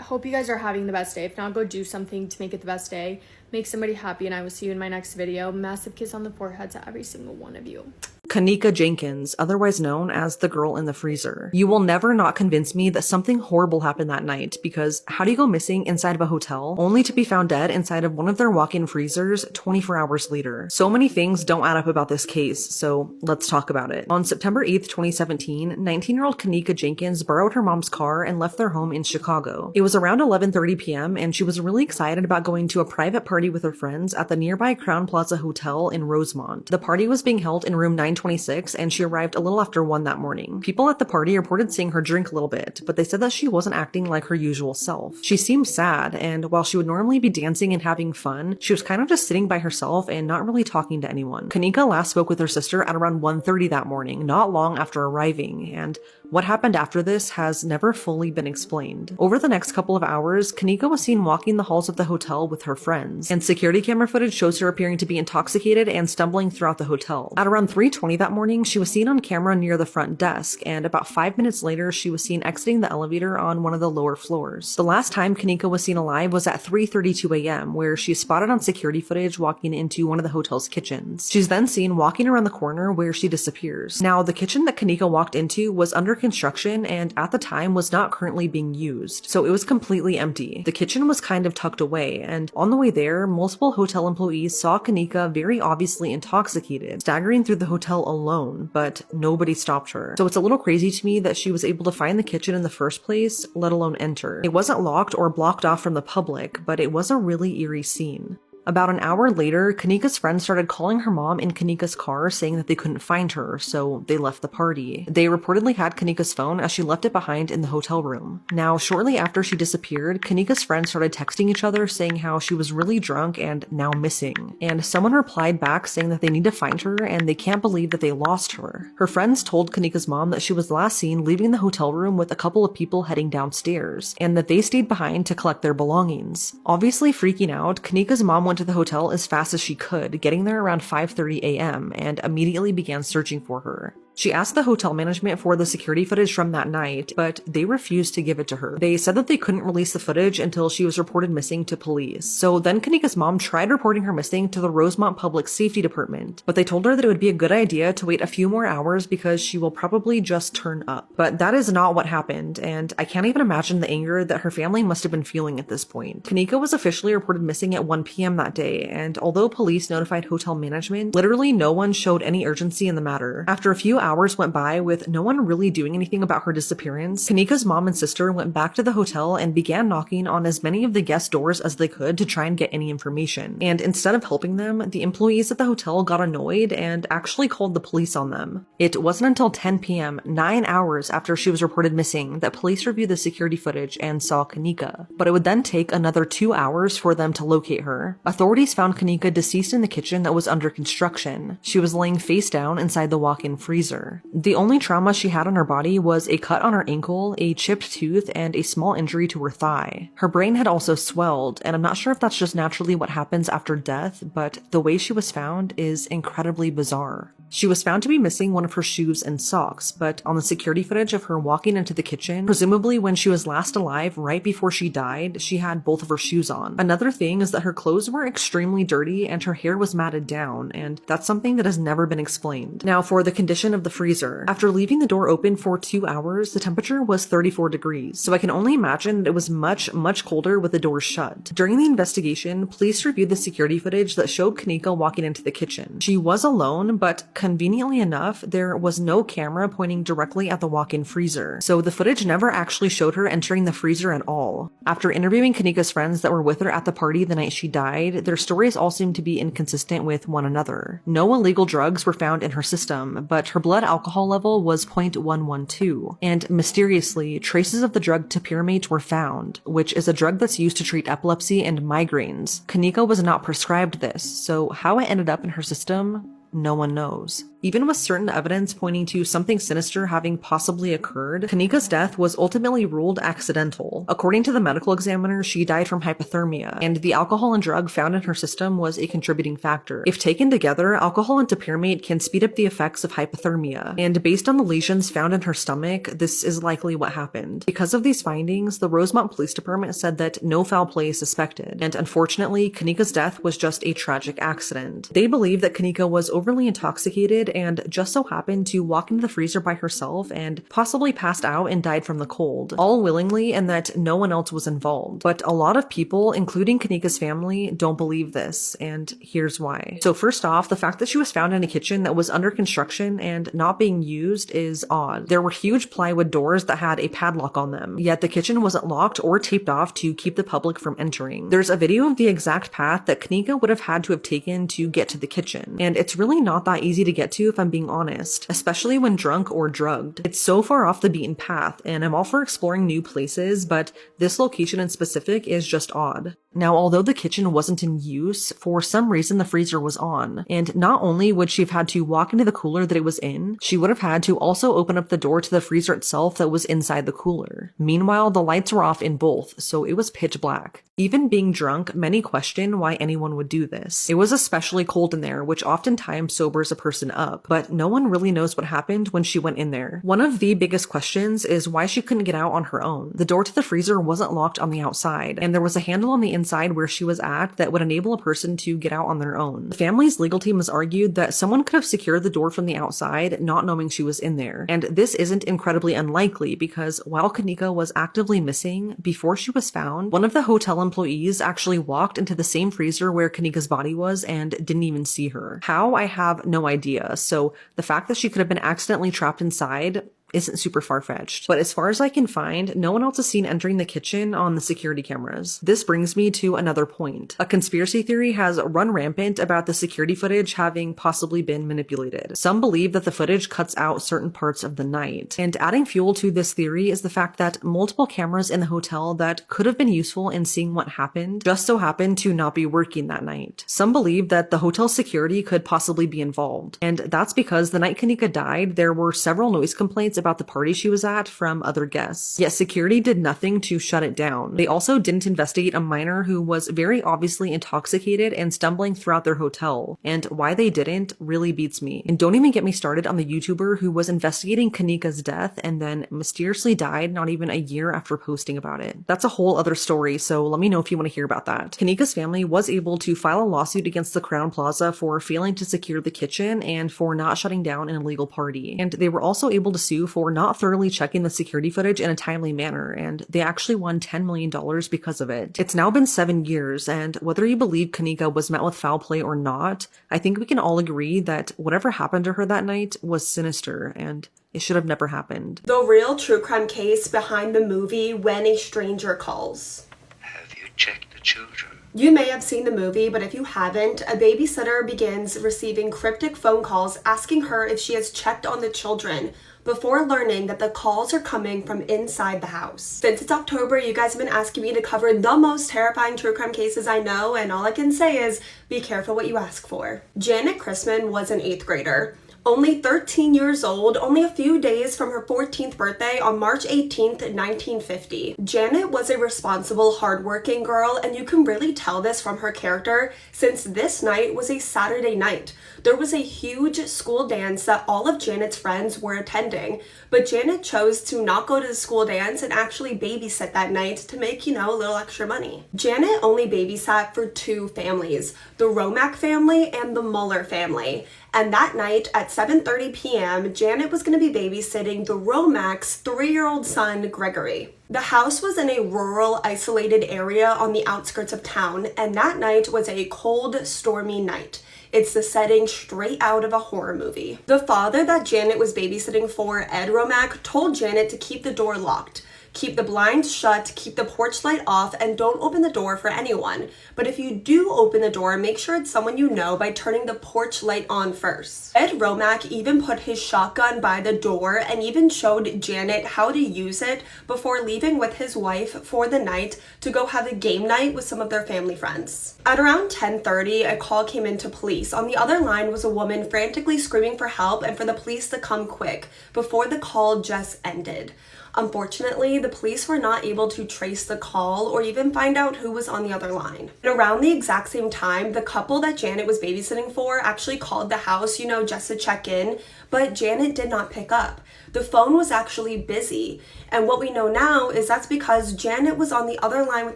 I hope you guys are having the best day. If not, go do something to make it the best day. Make somebody happy, and I will see you in my next video. Massive kiss on the forehead to every single one of you. Kanika Jenkins, otherwise known as the girl in the freezer. You will never not convince me that something horrible happened that night, because how do you go missing inside of a hotel only to be found dead inside of one of their walk-in freezers 24 hours later? So many things don't add up about this case, so let's talk about it. On September 8th, 2017, 19-year-old Kanika Jenkins borrowed her mom's car and left their home in Chicago. It was around 11:30 p.m. and she was really excited about going to a private party with her friends at the nearby Crown Plaza Hotel in Rosemont. The party was being held in room 926 and she arrived a little after 1 that morning. People at the party reported seeing her drink a little bit, but they said that she wasn't acting like her usual self. She seemed sad, and while she would normally be dancing and having fun, she was kind of just sitting by herself and not really talking to anyone. Kanika last spoke with her sister at around 1:30 that morning, not long after arriving, and what happened after this has never fully been explained. Over the next couple of hours, Kanika was seen walking the halls of the hotel with her friends, and security camera footage shows her appearing to be intoxicated and stumbling throughout the hotel. At around 3:20 that morning, she was seen on camera near the front desk, and about 5 minutes later, she was seen exiting the elevator on one of the lower floors. The last time Kanika was seen alive was at 3:32 a.m., where she is spotted on security footage walking into one of the hotel's kitchens. She's then seen walking around the corner where she disappears. Now, the kitchen that Kanika walked into was under construction and at the time was not currently being used, so it was completely empty. The kitchen was kind of tucked away, and on the way there, multiple hotel employees saw Kanika very obviously intoxicated, staggering through the hotel alone, but nobody stopped her. So it's a little crazy to me that she was able to find the kitchen in the first place, let alone enter. It wasn't locked or blocked off from the public, but it was a really eerie scene. About an hour later, Kanika's friends started calling her mom in Kanika's car saying that they couldn't find her, so they left the party. They reportedly had Kanika's phone as she left it behind in the hotel room. Now, shortly after she disappeared, Kanika's friends started texting each other saying how she was really drunk and now missing. And someone replied back saying that they need to find her and they can't believe that they lost her. Her friends told Kanika's mom that she was last seen leaving the hotel room with a couple of people heading downstairs, and that they stayed behind to collect their belongings. Obviously freaking out, Kanika's mom went to the hotel as fast as she could, getting there around 5:30 a.m. and immediately began searching for her. She asked the hotel management for the security footage from that night, but they refused to give it to her. They said that they couldn't release the footage until she was reported missing to police. So then Kanika's mom tried reporting her missing to the Rosemont Public Safety Department, but they told her that it would be a good idea to wait a few more hours because she will probably just turn up. But that is not what happened, and I can't even imagine the anger that her family must have been feeling at this point. Kanika was officially reported missing at 1 p.m. that day, and although police notified hotel management, literally no one showed any urgency in the matter. After a few hours went by with no one really doing anything about her disappearance, Kanika's mom and sister went back to the hotel and began knocking on as many of the guest doors as they could to try and get any information. And instead of helping them, the employees at the hotel got annoyed and actually called the police on them. It wasn't until 10 p.m., 9 hours after she was reported missing, that police reviewed the security footage and saw Kanika. But it would then take another 2 hours for them to locate her. Authorities found Kanika deceased in the kitchen that was under construction. She was laying face down inside the walk-in freezer. The only trauma she had on her body was a cut on her ankle, a chipped tooth, and a small injury to her thigh. Her brain had also swelled, and I'm not sure if that's just naturally what happens after death, but the way she was found is incredibly bizarre. She was found to be missing one of her shoes and socks, but on the security footage of her walking into the kitchen, presumably when she was last alive right before she died, she had both of her shoes on. Another thing is that her clothes were extremely dirty and her hair was matted down, and that's something that has never been explained. Now for the condition of the freezer. After leaving the door open for 2 hours, the temperature was 34 degrees, so I can only imagine that it was much colder with the doors shut. During the investigation, police reviewed the security footage that showed Kanika walking into the kitchen. She was alone, but conveniently enough, there was no camera pointing directly at the walk-in freezer, so the footage never actually showed her entering the freezer at all. After interviewing Kanika's friends that were with her at the party the night she died, their stories all seemed to be inconsistent with one another. No illegal drugs were found in her system, but her blood alcohol level was 0.112, and mysteriously, traces of the drug topiramate were found, which is a drug that's used to treat epilepsy and migraines. Kanika was not prescribed this, so how it ended up in her system, no one knows. Even with certain evidence pointing to something sinister having possibly occurred, Kanika's death was ultimately ruled accidental. According to the medical examiner, she died from hypothermia, and the alcohol and drug found in her system was a contributing factor. If taken together, alcohol and topiramate can speed up the effects of hypothermia, and based on the lesions found in her stomach, this is likely what happened. Because of these findings, the Rosemont Police Department said that no foul play is suspected, and unfortunately, Kanika's death was just a tragic accident. They believe that Kanika was overly intoxicated and just so happened to walk into the freezer by herself and possibly passed out and died from the cold, all willingly, and that no one else was involved. But a lot of people, including Kanika's family, don't believe this, and here's why. So first off, the fact that she was found in a kitchen that was under construction and not being used is odd. There were huge plywood doors that had a padlock on them, yet the kitchen wasn't locked or taped off to keep the public from entering. There's a video of the exact path that Kanika would have had to have taken to get to the kitchen, and it's really not that easy to get to if I'm being honest, especially when drunk or drugged. It's so far off the beaten path, and I'm all for exploring new places, but this location in specific is just odd. Now, although the kitchen wasn't in use, for some reason the freezer was on, and not only would she have had to walk into the cooler that it was in, she would have had to also open up the door to the freezer itself that was inside the cooler. Meanwhile, the lights were off in both, so it was pitch black. Even being drunk, many question why anyone would do this. It was especially cold in there, which oftentimes sobers a person up, but no one really knows what happened when she went in there. One of the biggest questions is why she couldn't get out on her own. The door to the freezer wasn't locked on the outside, and there was a handle on the inside where she was at that would enable a person to get out on their own. The family's legal team has argued that someone could have secured the door from the outside, not knowing she was in there. And this isn't incredibly unlikely because while Kanika was actively missing, before she was found, one of the hotel employees actually walked into the same freezer where Kanika's body was and didn't even see her. How? I have no idea. So the fact that she could have been accidentally trapped inside isn't super far-fetched. But as far as I can find, no one else is seen entering the kitchen on the security cameras. This brings me to another point. A conspiracy theory has run rampant about the security footage having possibly been manipulated. Some believe that the footage cuts out certain parts of the night. And adding fuel to this theory is the fact that multiple cameras in the hotel that could have been useful in seeing what happened just so happened to not be working that night. Some believe that the hotel security could possibly be involved. And that's because the night Kanika died, there were several noise complaints updates about the party she was at from other guests. Yet security did nothing to shut it down. They also didn't investigate a minor who was very obviously intoxicated and stumbling throughout their hotel. And why they didn't really beats me. And don't even get me started on the YouTuber who was investigating Kanika's death and then mysteriously died not even a year after posting about it. That's a whole other story, so let me know if you want to hear about that. Kanika's family was able to file a lawsuit against the Crowne Plaza for failing to secure the kitchen and for not shutting down an illegal party. And they were also able to sue for not thoroughly checking the security footage in a timely manner, and they actually won $10 million because of it. It's now been 7 years, and whether you believe Kanika was met with foul play or not, I think we can all agree that whatever happened to her that night was sinister, and it should have never happened. The real true crime case behind the movie When a Stranger Calls. Have you checked the children? You may have seen the movie, but if you haven't, a babysitter begins receiving cryptic phone calls asking her if she has checked on the children before learning that the calls are coming from inside the house. Since it's October, you guys have been asking me to cover the most terrifying true crime cases I know, and all I can say is be careful what you ask for. Janet Chrisman was an 8th grader. Only 13 years old, only a few days from her 14th birthday on March 18th, 1950. Janet was a responsible, hardworking girl, and you can really tell this from her character since this night was a Saturday night. There was a huge school dance that all of Janet's friends were attending, but Janet chose to not go to the school dance and actually babysit that night to make, a little extra money. Janet only babysat for 2 families, the Romack family and the Muller family. And that night at 7:30 p.m., Janet was going to be babysitting the Romacks' 3-year-old son, Gregory. The house was in a rural, isolated area on the outskirts of town, and that night was a cold, stormy night. It's the setting straight out of a horror movie. The father that Janet was babysitting for, Ed Romack, told Janet to keep the door locked. Keep the blinds shut, keep the porch light off, and don't open the door for anyone. But if you do open the door, make sure it's someone you know by turning the porch light on first. Ed Romack even put his shotgun by the door and even showed Janet how to use it before leaving with his wife for the night to go have a game night with some of their family friends. At around 10:30, a call came into police. On the other line was a woman frantically screaming for help and for the police to come quick before the call just ended. Unfortunately, the police were not able to trace the call or even find out who was on the other line. And around the exact same time, the couple that Janet was babysitting for actually called the house, just to check in, but Janet did not pick up. The phone was actually busy, and what we know now is that's because Janet was on the other line with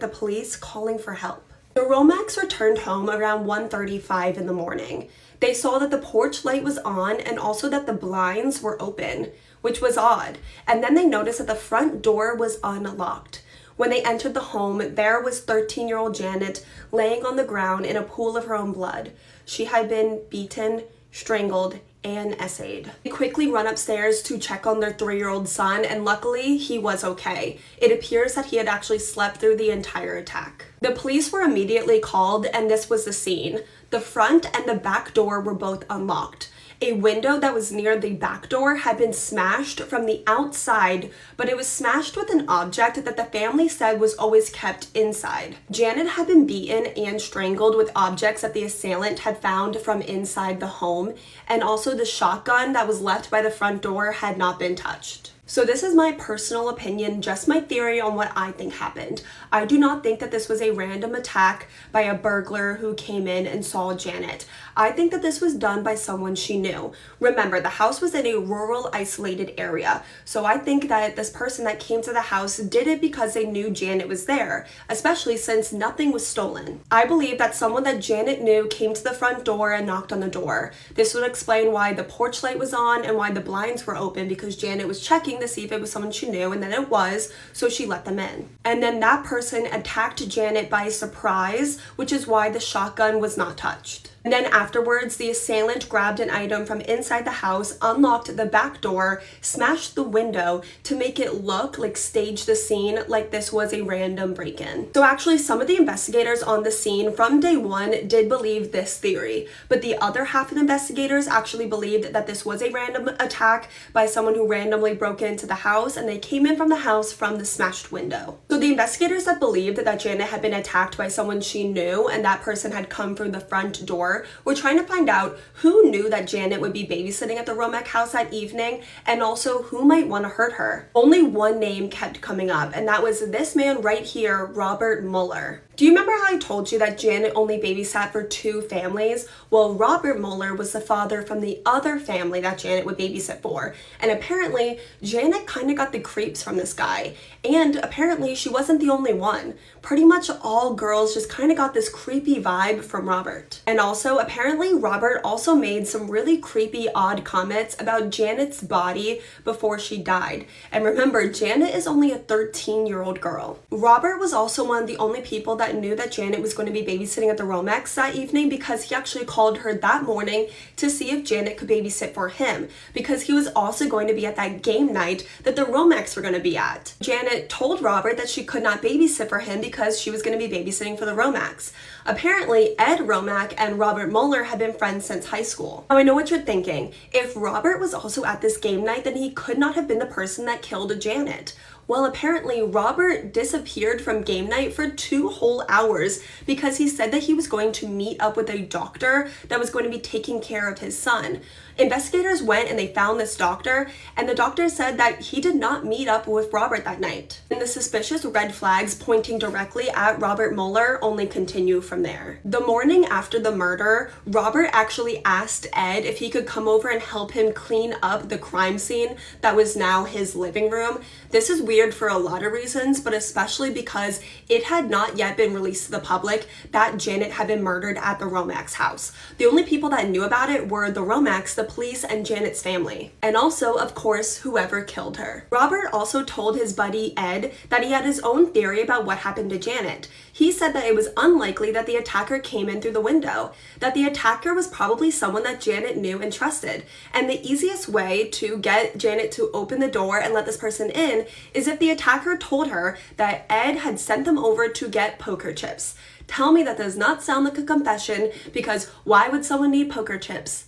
the police calling for help. The Romacks returned home around 1:35 in the morning. They saw that the porch light was on and also that the blinds were open, which was odd. And then they noticed that the front door was unlocked. When they entered the home, there was 13-year-old Janet laying on the ground in a pool of her own blood. She had been beaten, strangled, and essayed. They quickly run upstairs to check on their 3-year-old son, and luckily he was okay. It appears that he had actually slept through the entire attack. The police were immediately called, and this was the scene. The front and the back door were both unlocked. A window that was near the back door had been smashed from the outside, but it was smashed with an object that the family said was always kept inside. Janet had been beaten and strangled with objects that the assailant had found from inside the home, and also the shotgun that was left by the front door had not been touched. So this is my personal opinion, just my theory on what I think happened. I do not think that this was a random attack by a burglar who came in and saw Janet. I think that this was done by someone she knew. Remember, the house was in a rural, isolated area. So I think that this person that came to the house did it because they knew Janet was there, especially since nothing was stolen. I believe that someone that Janet knew came to the front door and knocked on the door. This would explain why the porch light was on and why the blinds were open, because Janet was checking to see if it was someone she knew, and then it was, so she let them in. And then that person attacked Janet by surprise, which is why the shotgun was not touched. And then afterwards, the assailant grabbed an item from inside the house, unlocked the back door, smashed the window to make it look like staged the scene like this was a random break-in. So actually, some of the investigators on the scene from day one did believe this theory, but the other half of the investigators actually believed that this was a random attack by someone who randomly broke into the house, and they came in from the house from the smashed window. So the investigators that believed that Janet had been attacked by someone she knew and that person had come through the front door her were trying to find out who knew that Janet would be babysitting at the Romack house that evening, and also who might want to hurt her. Only one name kept coming up, and that was this man right here, Robert Mueller. Do you remember how I told you that Janet only babysat for 2 families? Well, Robert Mueller was the father from the other family that Janet would babysit for. And apparently, Janet kind of got the creeps from this guy. And apparently, she wasn't the only one. Pretty much all girls just kind of got this creepy vibe from Robert. And also, apparently, Robert also made some really creepy, odd comments about Janet's body before she died. And remember, Janet is only a 13-year-old girl. Robert was also one of the only people that knew that Janet was going to be babysitting at the Romacks that evening, because he actually called her that morning to see if Janet could babysit for him, because he was also going to be at that game night that the Romacks were going to be at. Janet told Robert that she could not babysit for him because she was going to be babysitting for the Romacks. Apparently, Ed Romack and Robert Mueller had been friends since high school. Now, I know what you're thinking. If Robert was also at this game night, then he could not have been the person that killed Janet. Well, apparently, Robert disappeared from game night for 2 whole hours because he said that he was going to meet up with a doctor that was going to be taking care of his son. Investigators went and they found this doctor, and the doctor said that he did not meet up with Robert that night. And the suspicious red flags pointing directly at Robert Mueller only continue from there. The morning after the murder, Robert actually asked Ed if he could come over and help him clean up the crime scene that was now his living room. This is weird for a lot of reasons, but especially because it had not yet been released to the public that Janet had been murdered at the Romacks house. The only people that knew about it were the Romacks, the police, and Janet's family. And also, of course, whoever killed her. Robert also told his buddy Ed that he had his own theory about what happened to Janet. He said that it was unlikely that the attacker came in through the window, that the attacker was probably someone that Janet knew and trusted. And the easiest way to get Janet to open the door and let this person in is if the attacker told her that Ed had sent them over to get poker chips. Tell me that does not sound like a confession, because why would someone need poker chips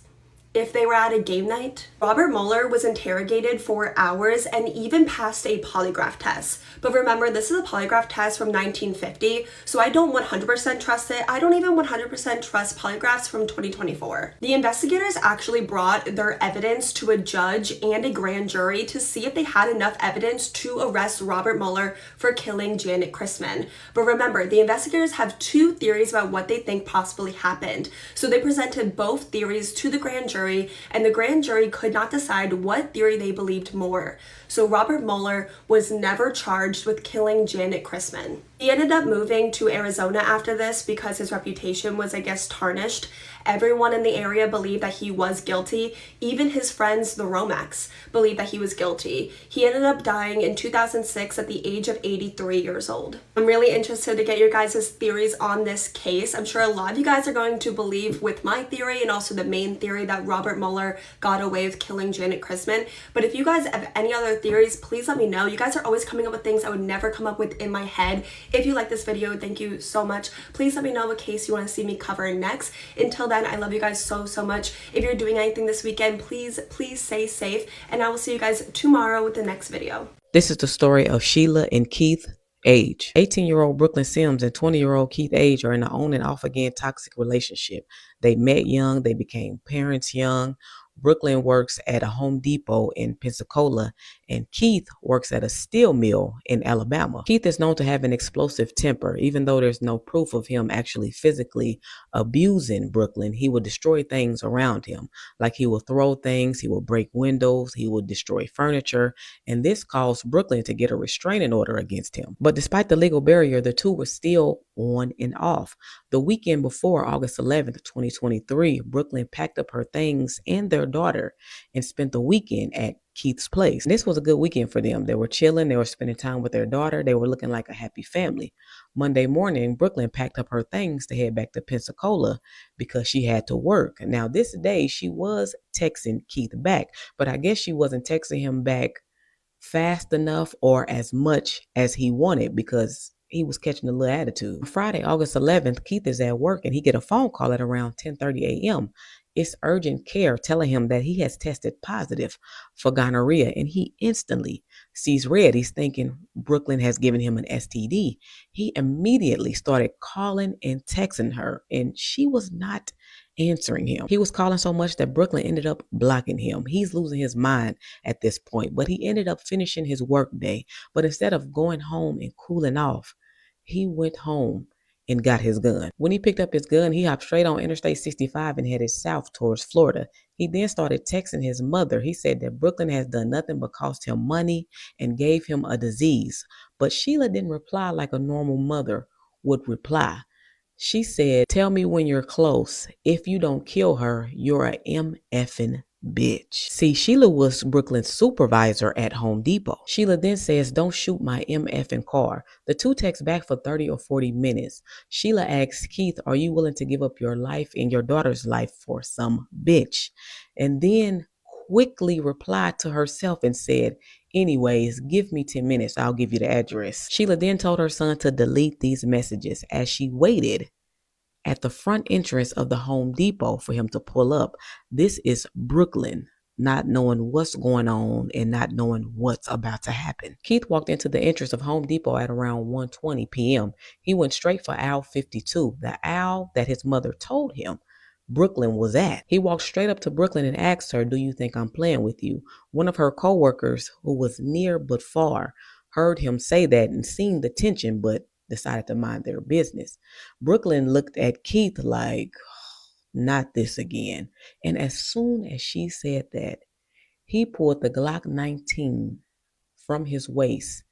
if they were at a game night? Robert Mueller was interrogated for hours and even passed a polygraph test. But remember, this is a polygraph test from 1950, so I don't 100% trust it. I don't even 100% trust polygraphs from 2024. The investigators actually brought their evidence to a judge and a grand jury to see if they had enough evidence to arrest Robert Mueller for killing Janet Christman. But remember, the investigators have 2 theories about what they think possibly happened. So they presented both theories to the grand jury, and the grand jury could not decide what theory they believed more. So Robert Mueller was never charged with killing Janet Christman. He ended up moving to Arizona after this because his reputation was, I guess, tarnished. Everyone in the area believed that he was guilty. Even his friends, the Romacks, believed that he was guilty. He ended up dying in 2006 at the age of 83 years old. I'm really interested to get your guys' theories on this case. I'm sure a lot of you guys are going to believe with my theory and also the main theory that Robert Mueller got away with killing Janet Christman. But if you guys have any other theories, please let me know. You guys are always coming up with things I would never come up with in my head. If you like this video, thank you so much. Please let me know what case you want to see me cover next. Until then, I love you guys so much. If you're doing anything this weekend, please stay safe, and I will see you guys tomorrow with the next video. This is the story of Sheila and Keith Age. 18-year-old Brooklyn Sims and 20-year-old Keith Age are in an on and off again toxic relationship. They met young, they became parents young. Brooklyn works at a Home Depot in Pensacola, and Keith works at a steel mill in Alabama. Keith is known to have an explosive temper. Even though there's no proof of him actually physically abusing Brooklyn, he will destroy things around him. Like he will throw things, he will break windows, he will destroy furniture, and this caused Brooklyn to get a restraining order against him. But despite the legal barrier, the two were still on and off. The weekend before August 11th, 2023, Brooklyn packed up her things and their daughter and spent the weekend at Keith's place. This was a good weekend for them. They were chilling, they were spending time with their daughter, they were looking like a happy family. Monday morning, Brooklyn packed up her things to head back to Pensacola because she had to work. Now, this day, she was texting Keith back, but I guess she wasn't texting him back fast enough or as much as he wanted because he was catching a little attitude. Friday, August 11th, Keith is at work and he get a phone call at around 10:30 a.m. It's urgent care telling him that he has tested positive for gonorrhea, and he instantly sees red. He's thinking Brooklyn has given him an STD. He immediately started calling and texting her, and she was not answering him. He was calling so much that Brooklyn ended up blocking him. He's losing his mind at this point, but he ended up finishing his work day. But instead of going home and cooling off, he went home and got his gun. When he picked up his gun, he hopped straight on Interstate 65 and headed south towards Florida. He then started texting his mother. He said that Brooklyn has done nothing but cost him money and gave him a disease. But Sheila didn't reply like a normal mother would reply. She said, "Tell me when you're close. If you don't kill her, you're a MFing bitch." See, Sheila was Brooklyn's supervisor at Home Depot. Sheila then says, "Don't shoot my MFing car." The two text back for 30 or 40 minutes. Sheila asks Keith, "Are you willing to give up your life and your daughter's life for some bitch?" And then quickly replied to herself and said, "Anyways, give me 10 minutes. I'll give you the address." Sheila then told her son to delete these messages as she waited at the front entrance of the Home Depot for him to pull up. This is Brooklyn, not knowing what's going on and not knowing what's about to happen. Keith walked into the entrance of Home Depot at around 1:20 p.m. He went straight for aisle 52, the aisle that his mother told him Brooklyn was at. He walked straight up to Brooklyn and asked her, "Do you think I'm playing with you?" One of her co-workers, who was near but far, heard him say that and seen the tension, but decided to mind their business. Brooklyn looked at Keith like, "Not this again." And as soon as she said that, he pulled the Glock 19 from his waist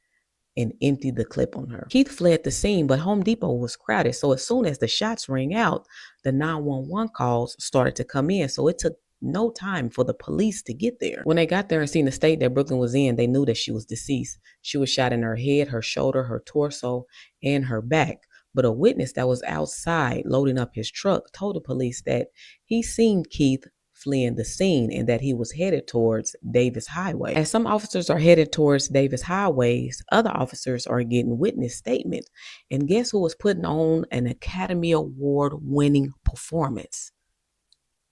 and emptied the clip on her. Keith fled the scene, but Home Depot was crowded. So as soon as the shots rang out, the 911 calls started to come in. So it took no time for the police to get there. When they got there and seen the state that Brooklyn was in, they knew that she was deceased. She was shot in her head, her shoulder, her torso, and her back. But a witness that was outside loading up his truck told the police that he seen Keith fleeing the scene and that he was headed towards Davis Highway. As some officers are headed towards Davis Highways, other officers are getting witness statements. And guess who was putting on an Academy Award winning performance?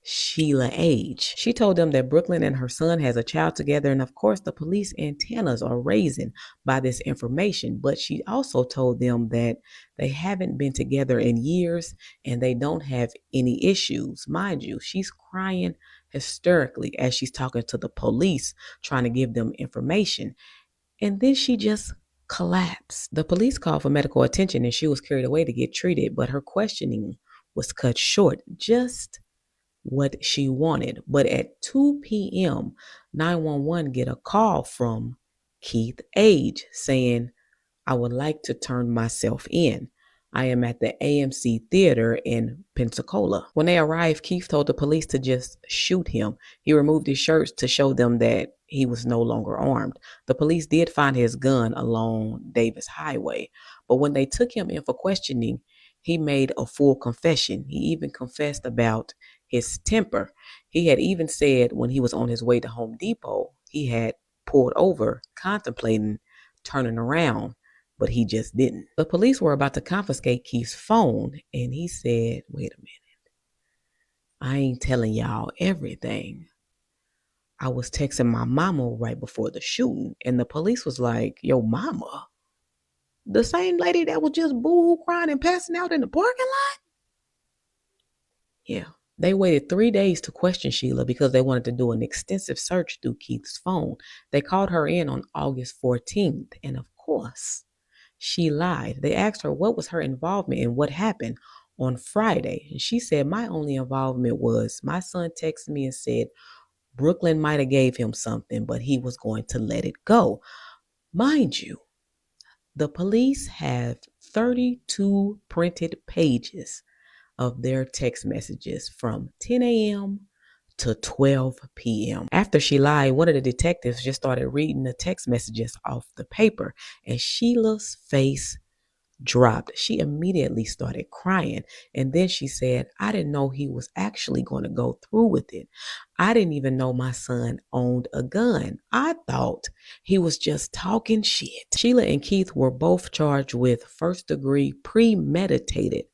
Sheila Age. She told them that Brooklyn and her son has a child together, and of course the police antennas are raising by this information. But she also told them that they haven't been together in years and they don't have any issues. Mind you, she's crying hysterically as she's talking to the police, trying to give them information. And then she just collapsed. The police called for medical attention and she was carried away to get treated, but her questioning was cut short. Just what she wanted. But at 2 p.m., 911 get a call from Keith Age saying, "I would like to turn myself in. I am at the AMC Theater in Pensacola." When they arrived, Keith told the police to just shoot him. He removed his shirts to show them that he was no longer armed. The police did find his gun along Davis Highway, but when they took him in for questioning, he made a full confession. He even confessed about his temper. He had even said when he was on his way to Home Depot, he had pulled over, contemplating turning around, but he just didn't. The police were about to confiscate Keith's phone, and he said, "Wait a minute. I ain't telling y'all everything. I was texting my mama right before the shooting." And the police was like, "Yo, mama? The same lady that was just boo-hoo crying and passing out in the parking lot?" Yeah. They waited 3 days to question Sheila because they wanted to do an extensive search through Keith's phone. They called her in on August 14th, and of course, she lied. They asked her what was her involvement and what happened on Friday. And she said, "My only involvement was my son texted me and said Brooklyn might have gave him something, but he was going to let it go." Mind you, the police have 32 printed pages of their text messages from 10 a.m. to 12 p.m. After she lied, one of the detectives just started reading the text messages off the paper, and Sheila's face dropped. She immediately started crying, and then she said, "I didn't know he was actually going to go through with it. I didn't even know my son owned a gun. I thought he was just talking shit." Sheila and Keith were both charged with first-degree premeditated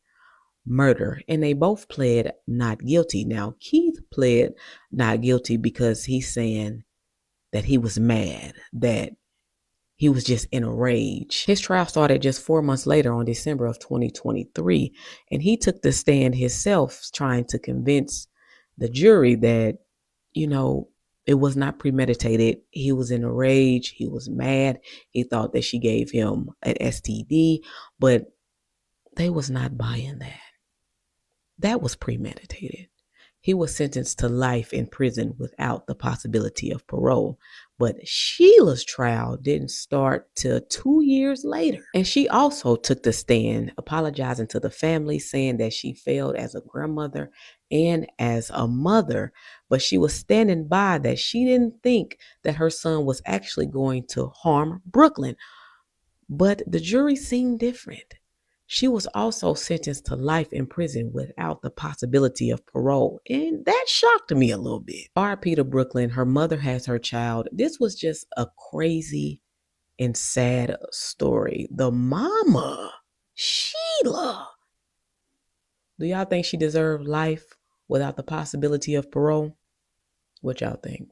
murder, and they both pled not guilty. Now, Keith pled not guilty because he's saying that he was mad that He was just in a rage. His trial started just 4 months later on December of 2023, and he took the stand himself trying to convince the jury that, it was not premeditated. He was in a rage. He was mad. He thought that she gave him an STD, but they was not buying that. That was premeditated. He was sentenced to life in prison without the possibility of parole. But Sheila's trial didn't start till 2 years later. And she also took the stand, apologizing to the family, saying that she failed as a grandmother and as a mother. But she was standing by that she didn't think that her son was actually going to harm Brooklyn. But the jury seemed different. She was also sentenced to life in prison without the possibility of parole, and that shocked me a little bit. R.I.P. to Brooklyn. Her mother has her child. This was just a crazy and sad story. The mama, Sheila. Do y'all think she deserved life without the possibility of parole? What y'all think?